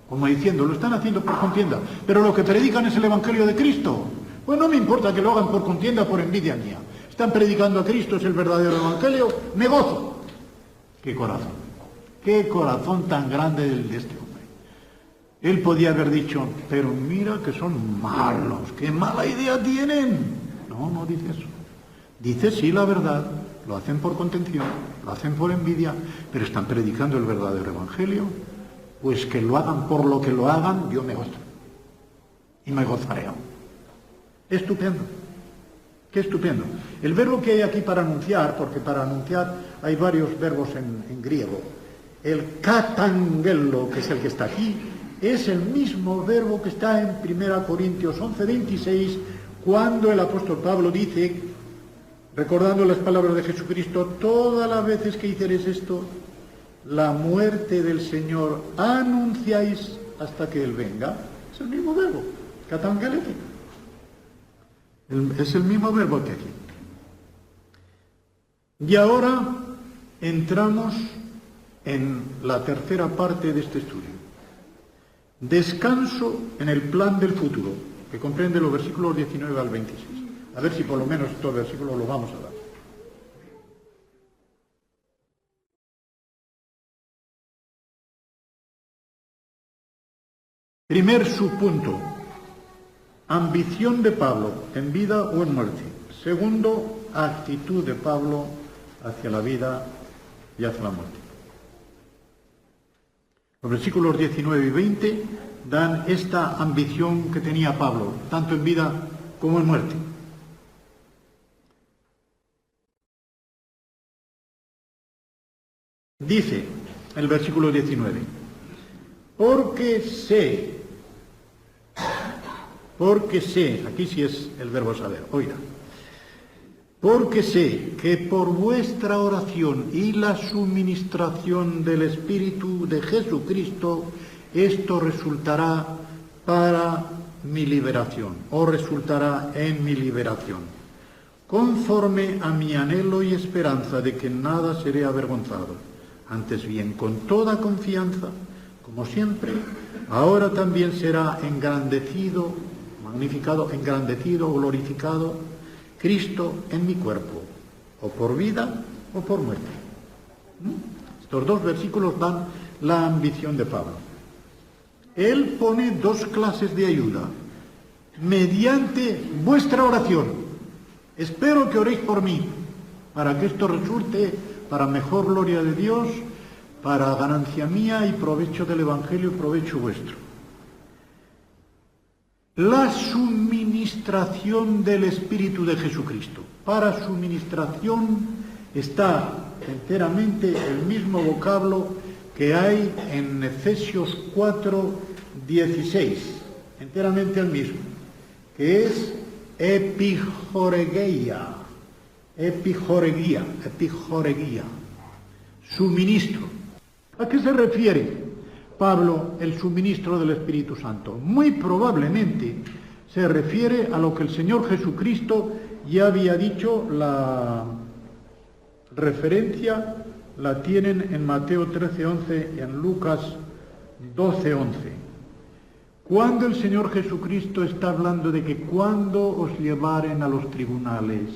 Como diciendo, lo están haciendo por contienda, pero lo que predican es el Evangelio de Cristo. Pues no me importa que lo hagan por contienda, por envidia mía. Están predicando a Cristo, es el verdadero Evangelio, me gozo. Qué corazón tan grande el de este hombre. Él podía haber dicho, pero mira que son malos, qué mala idea tienen. No dice eso. Dice sí la verdad, lo hacen por contención, lo hacen por envidia, pero están predicando el verdadero Evangelio. Pues que lo hagan por lo que lo hagan, yo me gozo. Y me gozaré aún. Estupendo. Qué estupendo. El verbo que hay aquí para anunciar, porque para anunciar hay varios verbos en griego. El katangelo, que es el que está aquí, es el mismo verbo que está en 1 Corintios 11:26, cuando el apóstol Pablo dice, recordando las palabras de Jesucristo, todas las veces que hicieres esto, la muerte del Señor anunciáis hasta que Él venga. Es el mismo verbo, katangeleti. Es el mismo verbo que aquí. Y ahora entramos en la tercera parte de este estudio. Descanso en el plan del futuro, que comprende los versículos 19 al 26. A ver si por lo menos estos versículos los vamos a dar. Primer subpunto, ambición de Pablo en vida o en muerte. Segundo, actitud de Pablo hacia la vida y hacia la muerte. Los versículos 19 y 20 dan esta ambición que tenía Pablo, tanto en vida como en muerte. Dice el versículo 19, porque sé, aquí sí es el verbo saber, oiga, porque sé que por vuestra oración y la suministración del Espíritu de Jesucristo, esto resultará para mi liberación, o resultará en mi liberación, conforme a mi anhelo y esperanza de que nada seré avergonzado, antes bien con toda confianza, como siempre, ahora también será engrandecido magnificado, engrandecido, glorificado Cristo en mi cuerpo, o por vida o por muerte. Estos dos versículos dan la ambición de Pablo. Él pone dos clases de ayuda. Mediante vuestra oración. Espero que oréis por mí, para que esto resulte para mejor gloria de Dios, para ganancia mía y provecho del Evangelio y provecho vuestro. La suministración del Espíritu de Jesucristo. Para suministración está enteramente el mismo vocablo que hay en Efesios 4:16, enteramente el mismo, que es epijoreguía, suministro. ¿A qué se refiere Pablo el suministro del Espíritu Santo? Muy probablemente se refiere a lo que el Señor Jesucristo ya había dicho. La referencia la tienen en Mateo 13:11 y en Lucas 12:11. Cuando el Señor Jesucristo está hablando de que cuando os llevaren a los tribunales,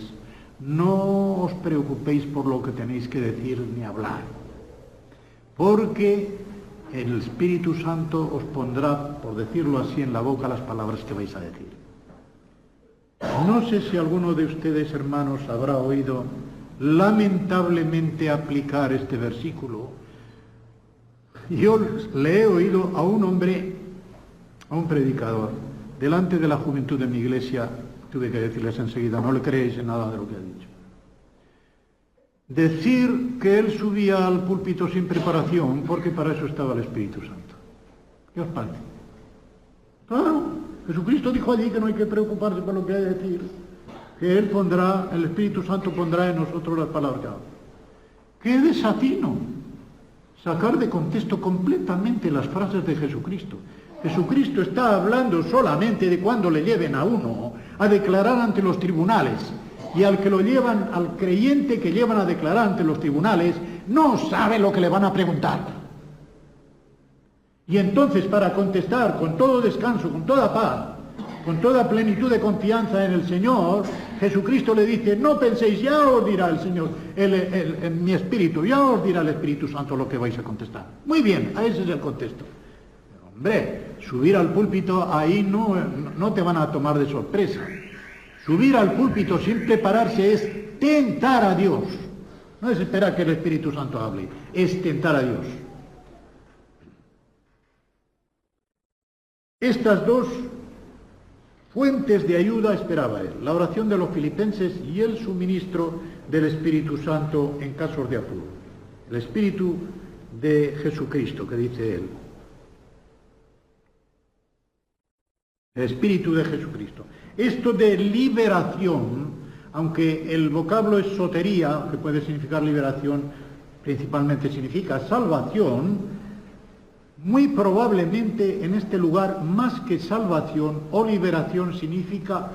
no os preocupéis por lo que tenéis que decir ni hablar, porque el Espíritu Santo os pondrá, por decirlo así, en la boca las palabras que vais a decir. No sé si alguno de ustedes, hermanos, habrá oído lamentablemente aplicar este versículo. Yo le he oído a un hombre, a un predicador, delante de la juventud de mi iglesia. Tuve que decirles enseguida, no le creéis en nada de lo que ha dicho. Decir que él subía al púlpito sin preparación, porque para eso estaba el Espíritu Santo. ¿Qué os parece? Claro, Jesucristo dijo allí que no hay que preocuparse por lo que hay que decir, que Él pondrá, el Espíritu Santo pondrá en nosotros las palabras. ¡Qué desatino! Sacar de contexto completamente las frases de Jesucristo. Jesucristo está hablando solamente de cuando le lleven a uno a declarar ante los tribunales, y al que lo llevan, al creyente que llevan a declarar ante los tribunales, no sabe lo que le van a preguntar. Y entonces, para contestar con todo descanso, con toda paz, con toda plenitud de confianza en el Señor, Jesucristo le dice, no penséis, ya os dirá el Señor, en mi espíritu, ya os dirá el Espíritu Santo lo que vais a contestar. Muy bien, ese es el contexto. Pero, hombre, subir al púlpito ahí no te van a tomar de sorpresa. Subir al púlpito sin prepararse es tentar a Dios. No es esperar que el Espíritu Santo hable, es tentar a Dios. Estas dos fuentes de ayuda esperaba él, la oración de los filipenses y el suministro del Espíritu Santo en casos de apuro. El Espíritu de Jesucristo, que dice él. El Espíritu de Jesucristo. Esto de liberación, aunque el vocablo es sotería, que puede significar liberación, principalmente significa salvación, muy probablemente en este lugar, más que salvación o liberación, significa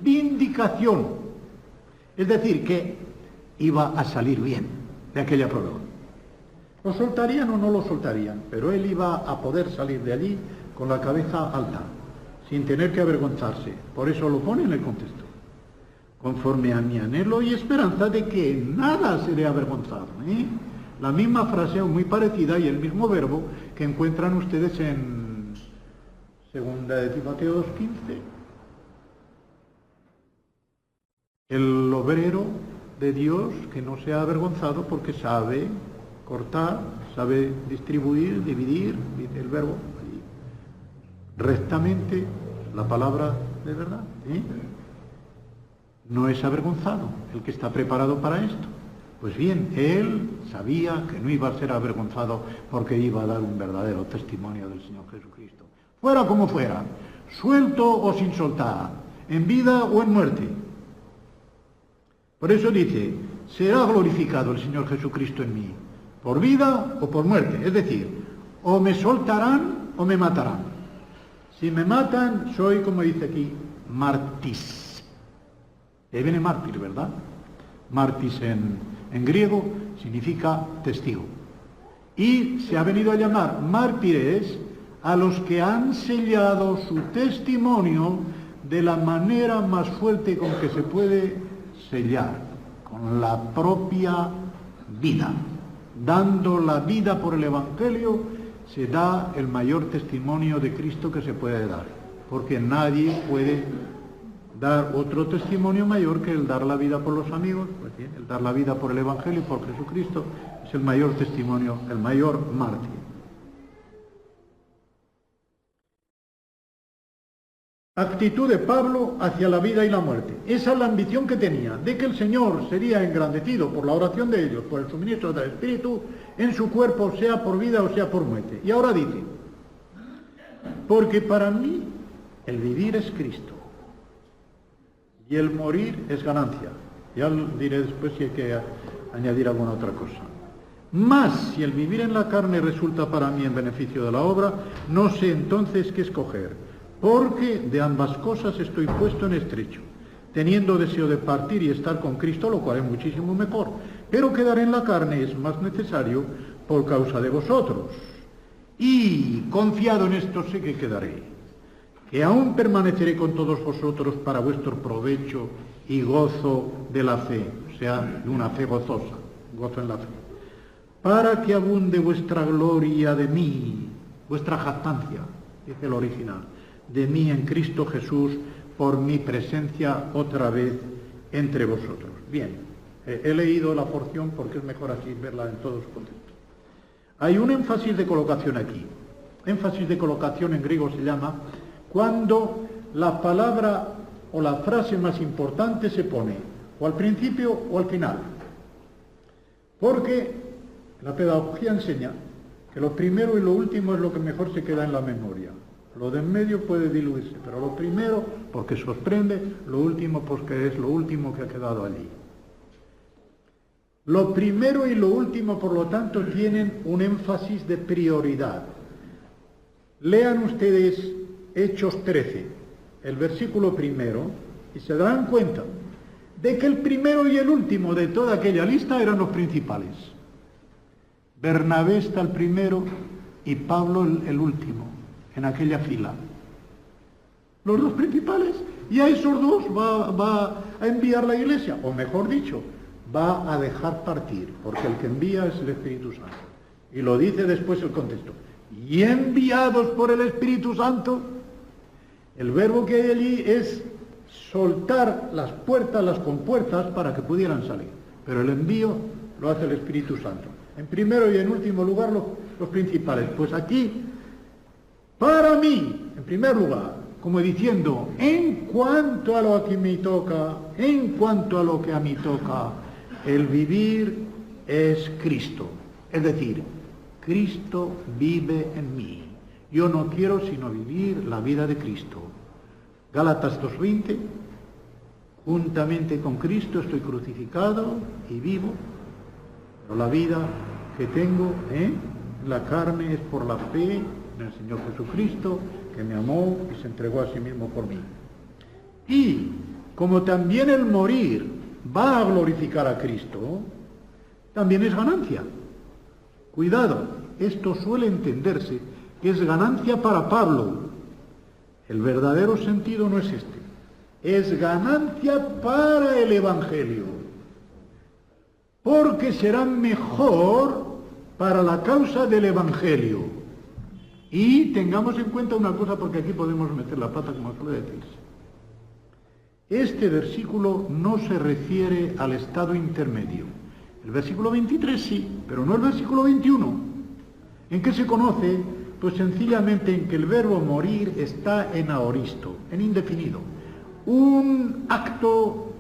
vindicación. Es decir, que iba a salir bien de aquella prueba. ¿Lo soltarían o no lo soltarían? Pero él iba a poder salir de allí con la cabeza alta, sin tener que avergonzarse. Por eso lo pone en el contexto. Conforme a mi anhelo y esperanza de que nada seré avergonzado. La misma frase muy parecida y el mismo verbo que encuentran ustedes en 2 de Timoteo 2:15. El obrero de Dios que no sea avergonzado porque sabe cortar, sabe distribuir, dividir, el verbo allí, rectamente la palabra de verdad. No es avergonzado el que está preparado para esto. Pues bien, él sabía que no iba a ser avergonzado porque iba a dar un verdadero testimonio del Señor Jesucristo. Fuera como fuera, suelto o sin soltar, en vida o en muerte. Por eso dice, será glorificado el Señor Jesucristo en mí, por vida o por muerte. Es decir, o me soltarán o me matarán. Si me matan, soy, como dice aquí, mártis. Ahí viene mártir, ¿verdad? Mártis en griego significa testigo. Y se ha venido a llamar mártires a los que han sellado su testimonio de la manera más fuerte con que se puede sellar, con la propia vida. Dando la vida por el Evangelio se da el mayor testimonio de Cristo que se puede dar, porque nadie puede dar otro testimonio mayor que el dar la vida por los amigos. Pues bien, el dar la vida por el Evangelio y por Jesucristo es el mayor testimonio, el mayor mártir. Actitud de Pablo hacia la vida y la muerte. Esa es la ambición que tenía, de que el Señor sería engrandecido por la oración de ellos, por el suministro del Espíritu, en su cuerpo, sea por vida o sea por muerte. Y ahora dice, porque para mí el vivir es Cristo y el morir es ganancia. Ya diré después si hay que añadir alguna otra cosa. Mas si el vivir en la carne resulta para mí en beneficio de la obra, no sé entonces qué escoger. Porque de ambas cosas estoy puesto en estrecho, teniendo deseo de partir y estar con Cristo, lo cual es muchísimo mejor. Pero quedar en la carne es más necesario por causa de vosotros. Y confiado en esto sé que quedaré, que aún permaneceré con todos vosotros para vuestro provecho y gozo de la fe, o sea, de una fe gozosa, gozo en la fe, para que abunde vuestra gloria de mí, vuestra jactancia, dice el original, de mí en Cristo Jesús, por mi presencia otra vez entre vosotros. Bien, he leído la porción porque es mejor así verla en todo su contexto. Hay un énfasis de colocación aquí. Énfasis de colocación en griego se llama cuando la palabra o la frase más importante se pone o al principio o al final. Porque la pedagogía enseña que lo primero y lo último es lo que mejor se queda en la memoria. Lo de en medio puede diluirse, pero lo primero, porque sorprende, lo último, porque es lo último que ha quedado allí. Lo primero y lo último, por lo tanto, tienen un énfasis de prioridad. Lean ustedes Hechos 13, el versículo primero, y se darán cuenta de que el primero y el último de toda aquella lista eran los principales. Bernabé está el primero y Pablo el último en aquella fila. Los dos principales, y a esos dos va a enviar la Iglesia, o mejor dicho, va a dejar partir, porque el que envía es el Espíritu Santo. Y lo dice después el contexto. Y enviados por el Espíritu Santo, el verbo que hay allí es soltar las puertas, las compuertas, para que pudieran salir. Pero el envío lo hace el Espíritu Santo. En primero y en último lugar los principales. Pues aquí, para mí, en primer lugar, como diciendo, en cuanto a lo que me toca, en cuanto a lo que a mí toca, el vivir es Cristo. Es decir, Cristo vive en mí. Yo no quiero sino vivir la vida de Cristo. Gálatas 2:20, juntamente con Cristo estoy crucificado y vivo, pero la vida que tengo en la carne es por la fe en el Señor Jesucristo, que me amó y se entregó a sí mismo por mí. Y como también el morir va a glorificar a Cristo, también es ganancia. Cuidado, esto suele entenderse que es ganancia para Pablo. El verdadero sentido no es este. Es ganancia para el Evangelio. Porque será mejor para la causa del Evangelio. Y tengamos en cuenta una cosa, porque aquí podemos meter la pata, como suele decirse. Este versículo no se refiere al estado intermedio. El versículo 23 sí, pero no el versículo 21. ¿En qué se conoce? Pues sencillamente en que el verbo morir está en aoristo, en indefinido. Un acto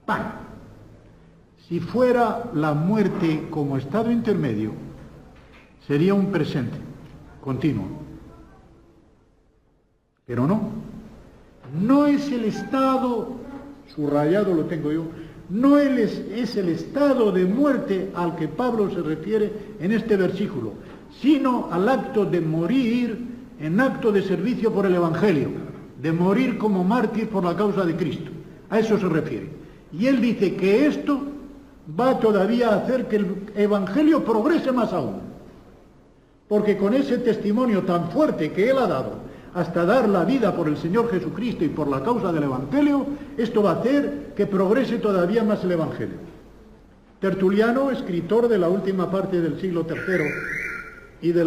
par. Si fuera la muerte como estado intermedio, sería un presente continuo. Pero no. No es el estado, subrayado lo tengo yo, no es el estado de muerte al que Pablo se refiere en este versículo, sino al acto de morir en acto de servicio por el Evangelio, de morir como mártir por la causa de Cristo. A eso se refiere. Y él dice que esto va todavía a hacer que el Evangelio progrese más aún. Porque con ese testimonio tan fuerte que él ha dado hasta dar la vida por el Señor Jesucristo y por la causa del Evangelio, esto va a hacer que progrese todavía más el Evangelio. Tertuliano, escritor de la última parte del siglo III y de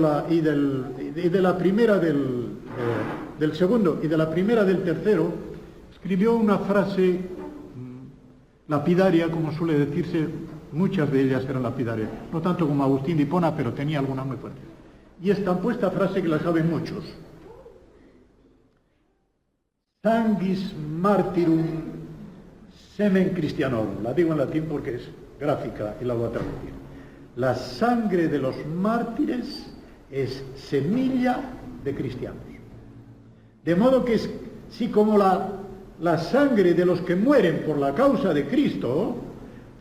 la primera del segundo y de la primera del tercero, escribió una frase lapidaria, como suele decirse, muchas de ellas eran lapidarias, no tanto como Agustín de Hipona, pero tenía algunas muy fuertes. Y estampó esta frase que la saben muchos: sanguis martyrum semen Christianorum. La digo en latín porque es gráfica y la voy a traducir. La sangre de los mártires es semilla de cristianos. De modo que si como la sangre de los que mueren por la causa de Cristo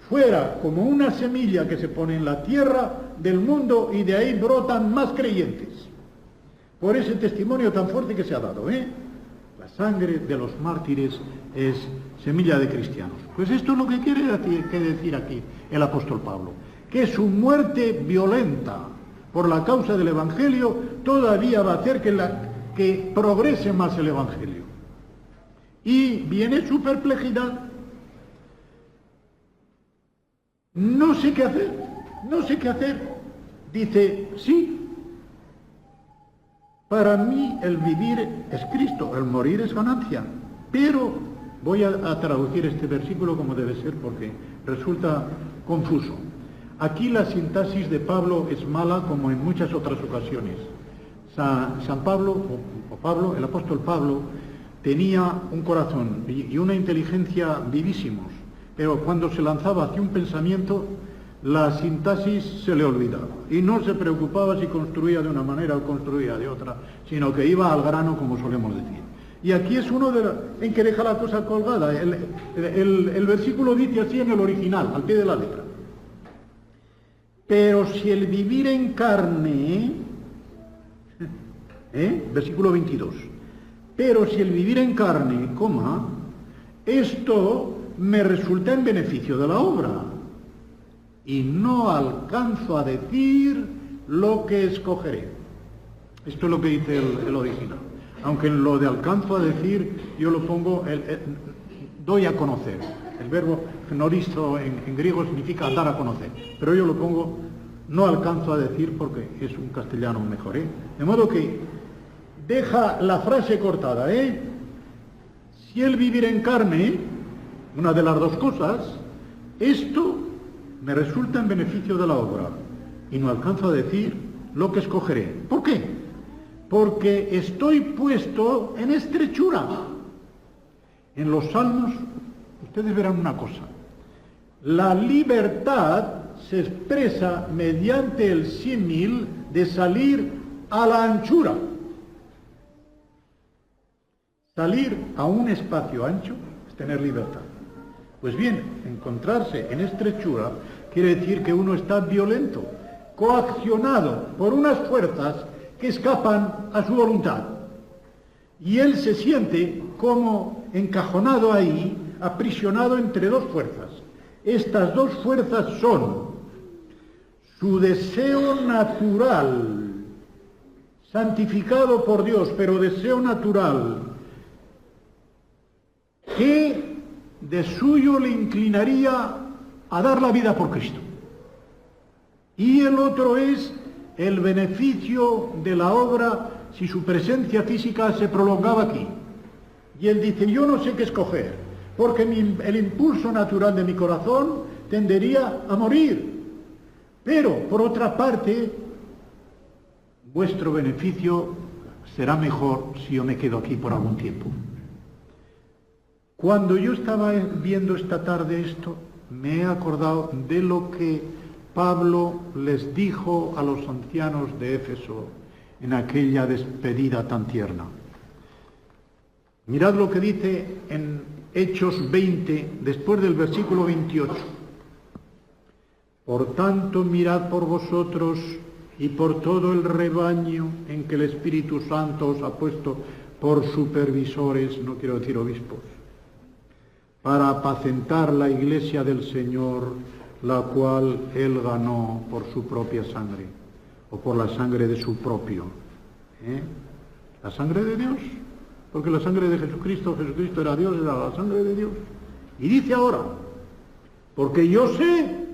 fuera como una semilla que se pone en la tierra del mundo y de ahí brotan más creyentes, por ese testimonio tan fuerte que se ha dado, la sangre de los mártires es semilla de cristianos. Pues esto es lo que quiere decir aquí el apóstol Pablo, que su muerte violenta por la causa del Evangelio todavía va a hacer que progrese más el Evangelio. Y viene su perplejidad. No sé qué hacer. Dice, sí, para mí el vivir es Cristo, el morir es ganancia, pero voy a traducir este versículo como debe ser porque resulta confuso. Aquí la sintaxis de Pablo es mala como en muchas otras ocasiones. San Pablo, o Pablo, el apóstol Pablo, tenía un corazón y una inteligencia vivísimos, pero cuando se lanzaba hacia un pensamiento, la sintaxis se le olvidaba y no se preocupaba si construía de una manera o construía de otra, sino que iba al grano, como solemos decir. Y aquí es uno en que deja la cosa colgada. El versículo dice así en el original, al pie de la letra: pero si el vivir en carne, versículo 22, pero si el vivir en carne, esto me resulta en beneficio de la obra, y no alcanzo a decir lo que escogeré. Esto es lo que dice el original. Aunque en lo de alcanzo a decir, yo lo pongo, doy a conocer. El verbo gnorizo en griego significa dar a conocer, pero yo lo pongo, no alcanzo a decir, porque es un castellano mejor, De modo que deja la frase cortada, Si el vivir en carne, una de las dos cosas, esto me resulta en beneficio de la obra, y no alcanzo a decir lo que escogeré. ¿Por qué? Porque estoy puesto en estrechura. En los Salmos, ustedes verán una cosa: la libertad se expresa mediante el símil de salir a la anchura. Salir a un espacio ancho es tener libertad. Pues bien, encontrarse en estrechura quiere decir que uno está violento, coaccionado por unas fuerzas que escapan a su voluntad. Y él se siente como encajonado ahí, aprisionado entre dos fuerzas. Estas dos fuerzas son su deseo natural, santificado por Dios, pero deseo natural, que de suyo le inclinaría a dar la vida por Cristo. Y el otro es el beneficio de la obra si su presencia física se prolongaba aquí. Y él dice, yo no sé qué escoger, porque el impulso natural de mi corazón tendería a morir. Pero, por otra parte, vuestro beneficio será mejor si yo me quedo aquí por algún tiempo. Cuando yo estaba viendo esta tarde esto, me he acordado de lo que Pablo les dijo a los ancianos de Éfeso en aquella despedida tan tierna. Mirad lo que dice en Hechos 20, después del versículo 28. Por tanto, mirad por vosotros y por todo el rebaño en que el Espíritu Santo os ha puesto por supervisores, no quiero decir obispos, para apacentar la iglesia del Señor, la cual Él ganó por su propia sangre, o por la sangre de su propio. La sangre de Dios, porque la sangre de Jesucristo era Dios, era la sangre de Dios. Y dice ahora, porque yo sé,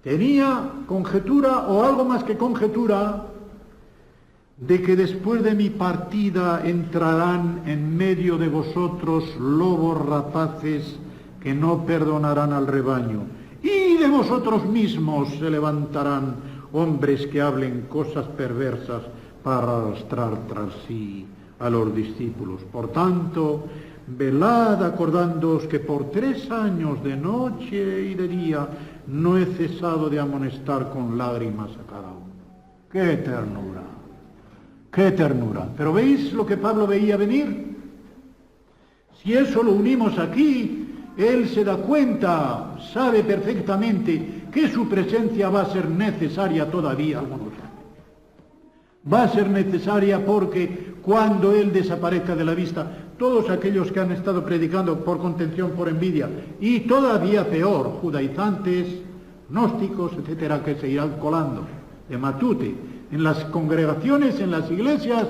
tenía conjetura o algo más que conjetura, de que después de mi partida entrarán en medio de vosotros lobos rapaces que no perdonarán al rebaño, y de vosotros mismos se levantarán hombres que hablen cosas perversas para arrastrar tras sí a los discípulos. Por tanto, velad acordándoos que por 3 años de noche y de día no he cesado de amonestar con lágrimas a cada uno. ¡Qué ternura! ¡Qué ternura! ¿Pero veis lo que Pablo veía venir? Si eso lo unimos aquí, él se da cuenta, sabe perfectamente que su presencia va a ser necesaria todavía algunos años. Va a ser necesaria porque cuando él desaparezca de la vista, todos aquellos que han estado predicando por contención, por envidia, y todavía peor, judaizantes, gnósticos, etcétera, que se irán colando de Matute, en las congregaciones, en las iglesias,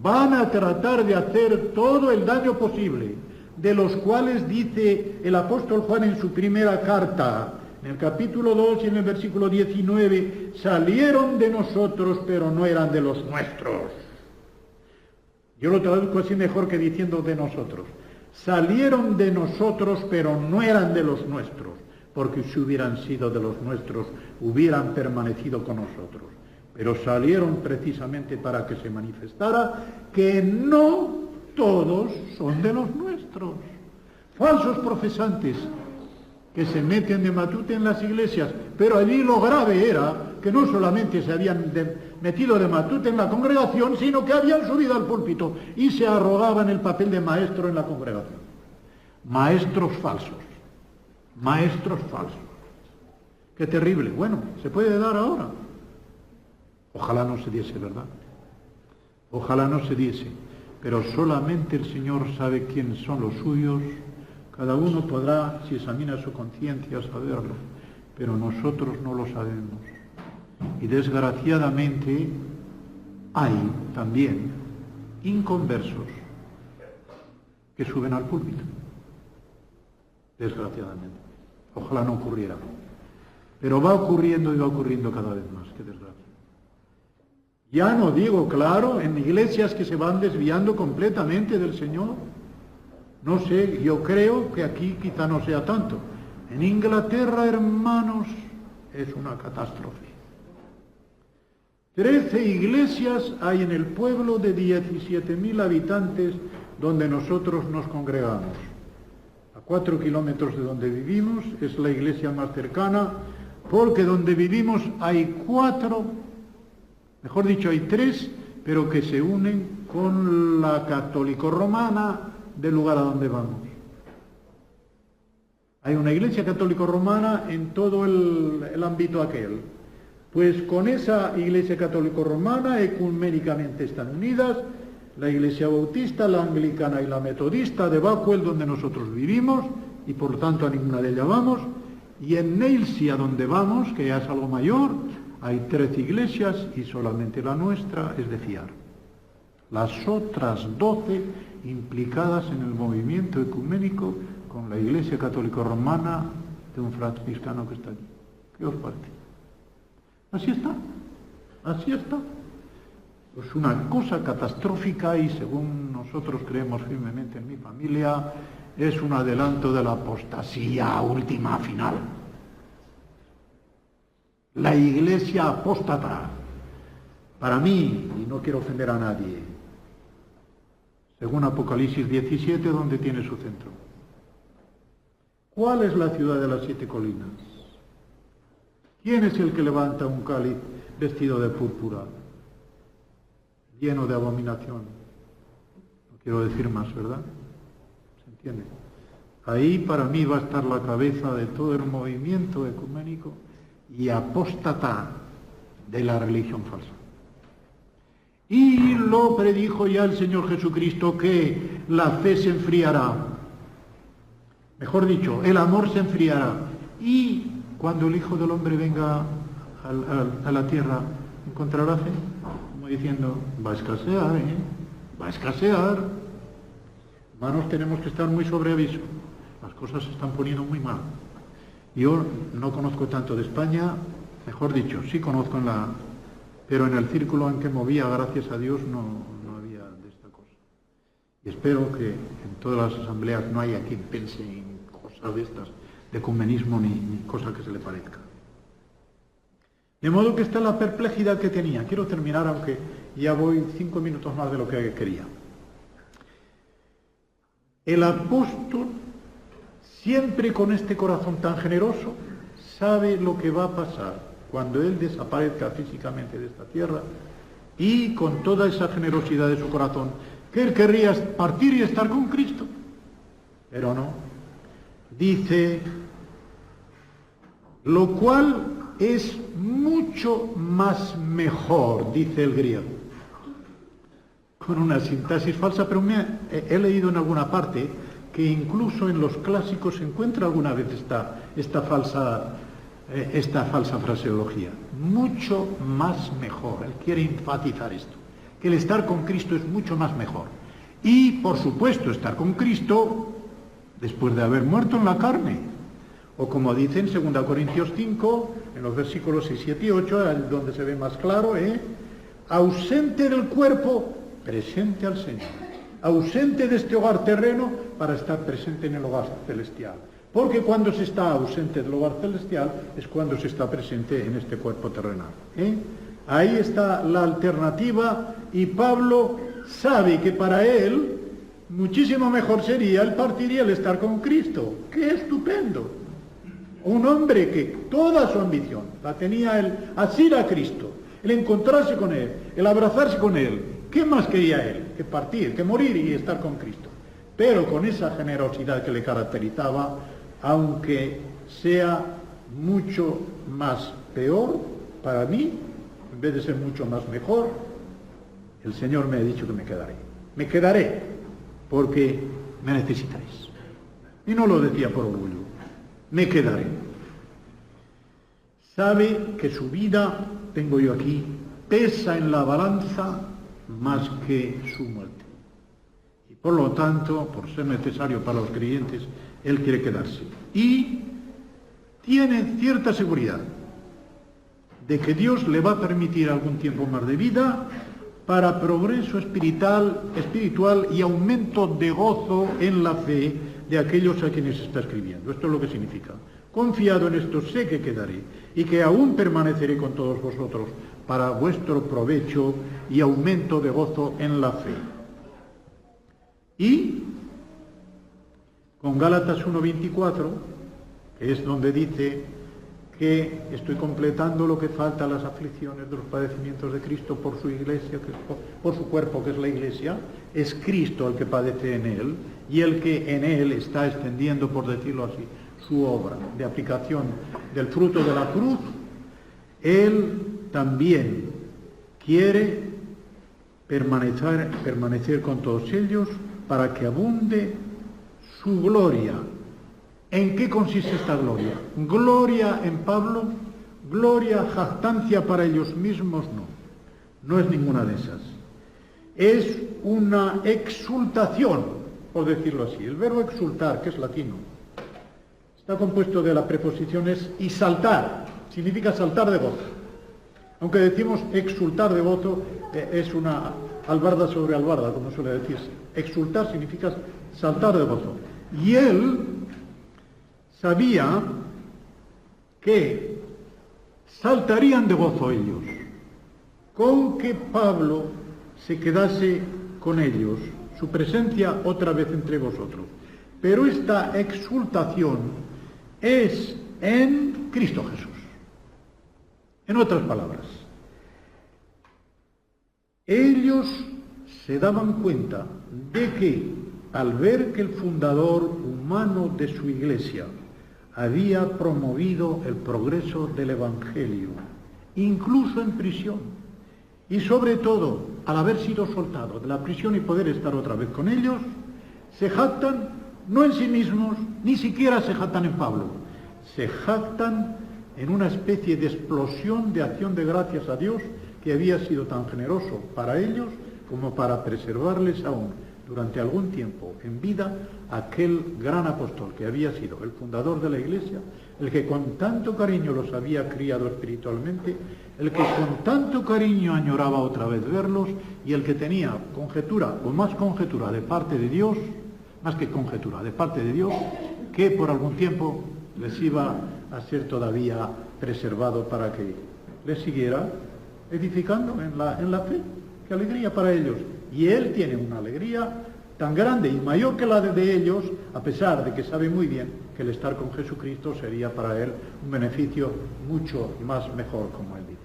van a tratar de hacer todo el daño posible, de los cuales dice el apóstol Juan en su primera carta, en el capítulo 2 y en el versículo 19, salieron de nosotros, pero no eran de los nuestros. Yo lo traduzco así mejor que diciendo de nosotros. Salieron de nosotros, pero no eran de los nuestros, porque si hubieran sido de los nuestros, hubieran permanecido con nosotros. Pero salieron precisamente para que se manifestara que no todos son de los nuestros. Falsos profesantes que se meten de Matute en las iglesias, pero allí lo grave era que no solamente se habían metido de Matute en la congregación, sino que habían subido al púlpito y se arrogaban el papel de maestro en la congregación. Maestros falsos. Maestros falsos. Qué terrible. Bueno, se puede dar ahora. Ojalá no se diese, ¿verdad? Ojalá no se diese. Pero solamente el Señor sabe quiénes son los suyos. Cada uno podrá, si examina su conciencia, saberlo. Pero nosotros no lo sabemos. Y desgraciadamente hay también inconversos que suben al púlpito. Desgraciadamente. Ojalá no ocurriera. Pero va ocurriendo y va ocurriendo cada vez más. Qué desgracia. Ya no digo, claro, en iglesias que se van desviando completamente del Señor. No sé, yo creo que aquí quizá no sea tanto. En Inglaterra, hermanos, es una catástrofe. 13 iglesias hay en el pueblo de 17.000 habitantes donde nosotros nos congregamos. A 4 kilómetros de donde vivimos es la iglesia más cercana, porque donde vivimos hay 3, pero que se unen con la católico-romana del lugar a donde vamos. Hay una iglesia católico-romana en todo el ámbito aquel. Pues con esa iglesia católico-romana ecuménicamente están unidas la iglesia bautista, la anglicana y la metodista de Backwell, donde nosotros vivimos, y por lo tanto a ninguna de ellas vamos. Y en Neilsia, donde vamos, que ya es algo mayor, hay 13 iglesias y solamente la nuestra es de fiar. Las otras 12 implicadas en el movimiento ecuménico con la iglesia católico-romana de un franciscano que está allí. ¿Qué os parece? Así está, así está. Es una cosa catastrófica y según nosotros creemos firmemente en mi familia, es un adelanto de la apostasía última final. La iglesia apóstata, para mí, y no quiero ofender a nadie, según Apocalipsis 17, donde tiene su centro. ¿Cuál es la ciudad de las 7 colinas? ¿Quién es el que levanta un cáliz vestido de púrpura, lleno de abominación? No quiero decir más, ¿verdad? ¿Se entiende? Ahí para mí va a estar la cabeza de todo el movimiento ecuménico y apóstata de la religión falsa. Y lo predijo ya el Señor Jesucristo, que la fe se enfriará. Mejor dicho, el amor se enfriará. Y cuando el Hijo del Hombre venga a la tierra, ¿encontrará fe? Como diciendo, va a escasear, ¿eh? va a escasear. Hermanos, tenemos que estar muy sobre aviso. Las cosas se están poniendo muy mal. Yo no conozco tanto de España, mejor dicho, sí conozco pero en el círculo en que movía, gracias a Dios, no había de esta cosa. Y espero que en todas las asambleas no haya quien piense en cosas de estas, de ecumenismo ni cosa que se le parezca. De modo que esta es la perplejidad que tenía. Quiero terminar, aunque ya voy 5 minutos más de lo que quería. El apóstol, siempre con este corazón tan generoso, sabe lo que va a pasar cuando él desaparezca físicamente de esta tierra, y con toda esa generosidad de su corazón, que él querría partir y estar con Cristo. Pero no. Dice, lo cual es mucho más mejor, dice el griego, con una sintaxis falsa, pero he leído en alguna parte que incluso en los clásicos se encuentra alguna vez esta falsa fraseología. Mucho más mejor. Él quiere enfatizar esto, que el estar con Cristo es mucho más mejor. Y, por supuesto, estar con Cristo después de haber muerto en la carne. O como dice en 2 Corintios 5, en los versículos 6, 7 y 8, donde se ve más claro, ausente del cuerpo, presente al Señor. Ausente de este hogar terreno para estar presente en el hogar celestial. Porque cuando se está ausente del hogar celestial es cuando se está presente en este cuerpo terrenal. Ahí está la alternativa, y Pablo sabe que para él muchísimo mejor sería el partir y el estar con Cristo. ¡Qué estupendo! Un hombre que toda su ambición la tenía el asir a Cristo, el encontrarse con Él, el abrazarse con Él. ¿Qué más quería él? Que partir, que morir y estar con Cristo. Pero con esa generosidad que le caracterizaba, aunque sea mucho más peor para mí, en vez de ser mucho más mejor, el Señor me ha dicho que me quedaré. Me quedaré porque me necesitáis. Y no lo decía por orgullo. Me quedaré. Sabe que su vida, tengo yo aquí, pesa en la balanza más que su muerte. Y por lo tanto, por ser necesario para los creyentes, él quiere quedarse. Y tiene cierta seguridad de que Dios le va a permitir algún tiempo más de vida para progreso espiritual y aumento de gozo en la fe de aquellos a quienes está escribiendo. Esto es lo que significa. Confiado en esto, sé que quedaré y que aún permaneceré con todos vosotros para vuestro provecho y aumento de gozo en la fe. Y con Gálatas 1:24, que es donde dice que estoy completando lo que falta a las aflicciones de los padecimientos de Cristo por su iglesia, por su cuerpo, que es la iglesia, es Cristo el que padece en él y el que en él está extendiendo, por decirlo así, su obra de aplicación del fruto de la cruz. Él también quiere permanecer con todos ellos para que abunde su gloria. ¿En qué consiste esta gloria? Gloria en Pablo, gloria, jactancia para ellos mismos, no es ninguna de esas. Es una exultación, por decirlo así. El verbo exultar, que es latino, está compuesto de la preposición es y saltar, significa saltar de gozo. Aunque decimos exultar de gozo, es una albarda sobre albarda, como suele decirse. Exultar significa saltar de gozo. Y él sabía que saltarían de gozo ellos, con que Pablo se quedase con ellos, su presencia otra vez entre vosotros. Pero esta exultación es en Cristo Jesús. En otras palabras, ellos se daban cuenta de que al ver que el fundador humano de su iglesia había promovido el progreso del Evangelio, incluso en prisión, y sobre todo al haber sido soltado de la prisión y poder estar otra vez con ellos, se jactan no en sí mismos, ni siquiera se jactan en Pablo, se jactan en una especie de explosión de acción de gracias a Dios que había sido tan generoso para ellos, como para preservarles aún durante algún tiempo en vida aquel gran apóstol que había sido el fundador de la Iglesia, el que con tanto cariño los había criado espiritualmente, el que con tanto cariño añoraba otra vez verlos y el que tenía conjetura o más conjetura de parte de Dios, más que conjetura, de parte de Dios, que por algún tiempo les iba a ser todavía preservado para que les siguiera edificando en la fe. ¡Qué alegría para ellos! Y él tiene una alegría tan grande y mayor que la de ellos, a pesar de que sabe muy bien que el estar con Jesucristo sería para él un beneficio mucho más mejor, como él dice.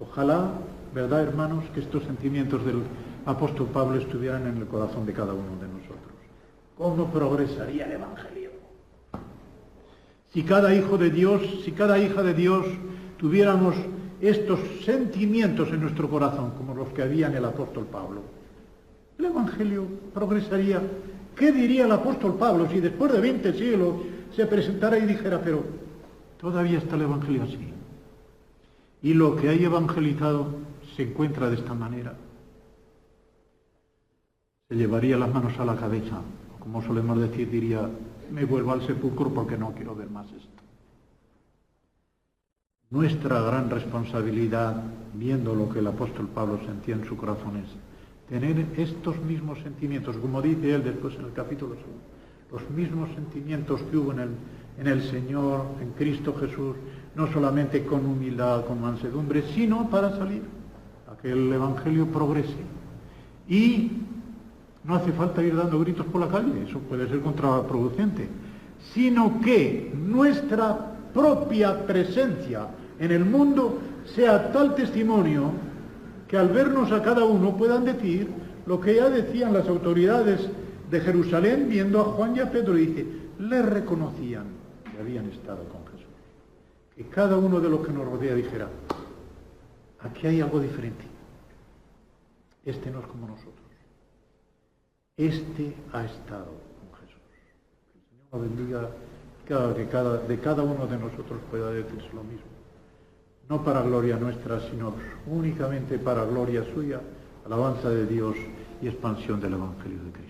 Ojalá, ¿verdad, hermanos?, que estos sentimientos del apóstol Pablo estuvieran en el corazón de cada uno de nosotros. ¿Cómo progresaría el Evangelio? Si cada hijo de Dios, si cada hija de Dios tuviéramos estos sentimientos en nuestro corazón, como los que había en el apóstol Pablo, el Evangelio progresaría. ¿Qué diría el apóstol Pablo si después de 20 siglos se presentara y dijera, pero todavía está el Evangelio así? Y lo que hay evangelizado se encuentra de esta manera. Se llevaría las manos a la cabeza, o como solemos decir, diría, me vuelvo al sepulcro porque no quiero ver más esto. Nuestra gran responsabilidad, viendo lo que el apóstol Pablo sentía en su corazón, es tener estos mismos sentimientos, como dice él después en el capítulo 2, los mismos sentimientos que hubo en el Señor, en Cristo Jesús, no solamente con humildad, con mansedumbre, sino para salir, a que el Evangelio progrese. Y no hace falta ir dando gritos por la calle, eso puede ser contraproducente, sino que nuestra propia presencia en el mundo sea tal testimonio que al vernos a cada uno puedan decir lo que ya decían las autoridades de Jerusalén viendo a Juan y a Pedro, y dice, le reconocían que habían estado con Jesús. Que cada uno de los que nos rodea dijera, aquí hay algo diferente, este no es como nosotros, este ha estado con Jesús. Que el Señor nos bendiga, que de cada uno de nosotros pueda decirse lo mismo. No para gloria nuestra, sino únicamente para gloria suya, alabanza de Dios y expansión del Evangelio de Cristo.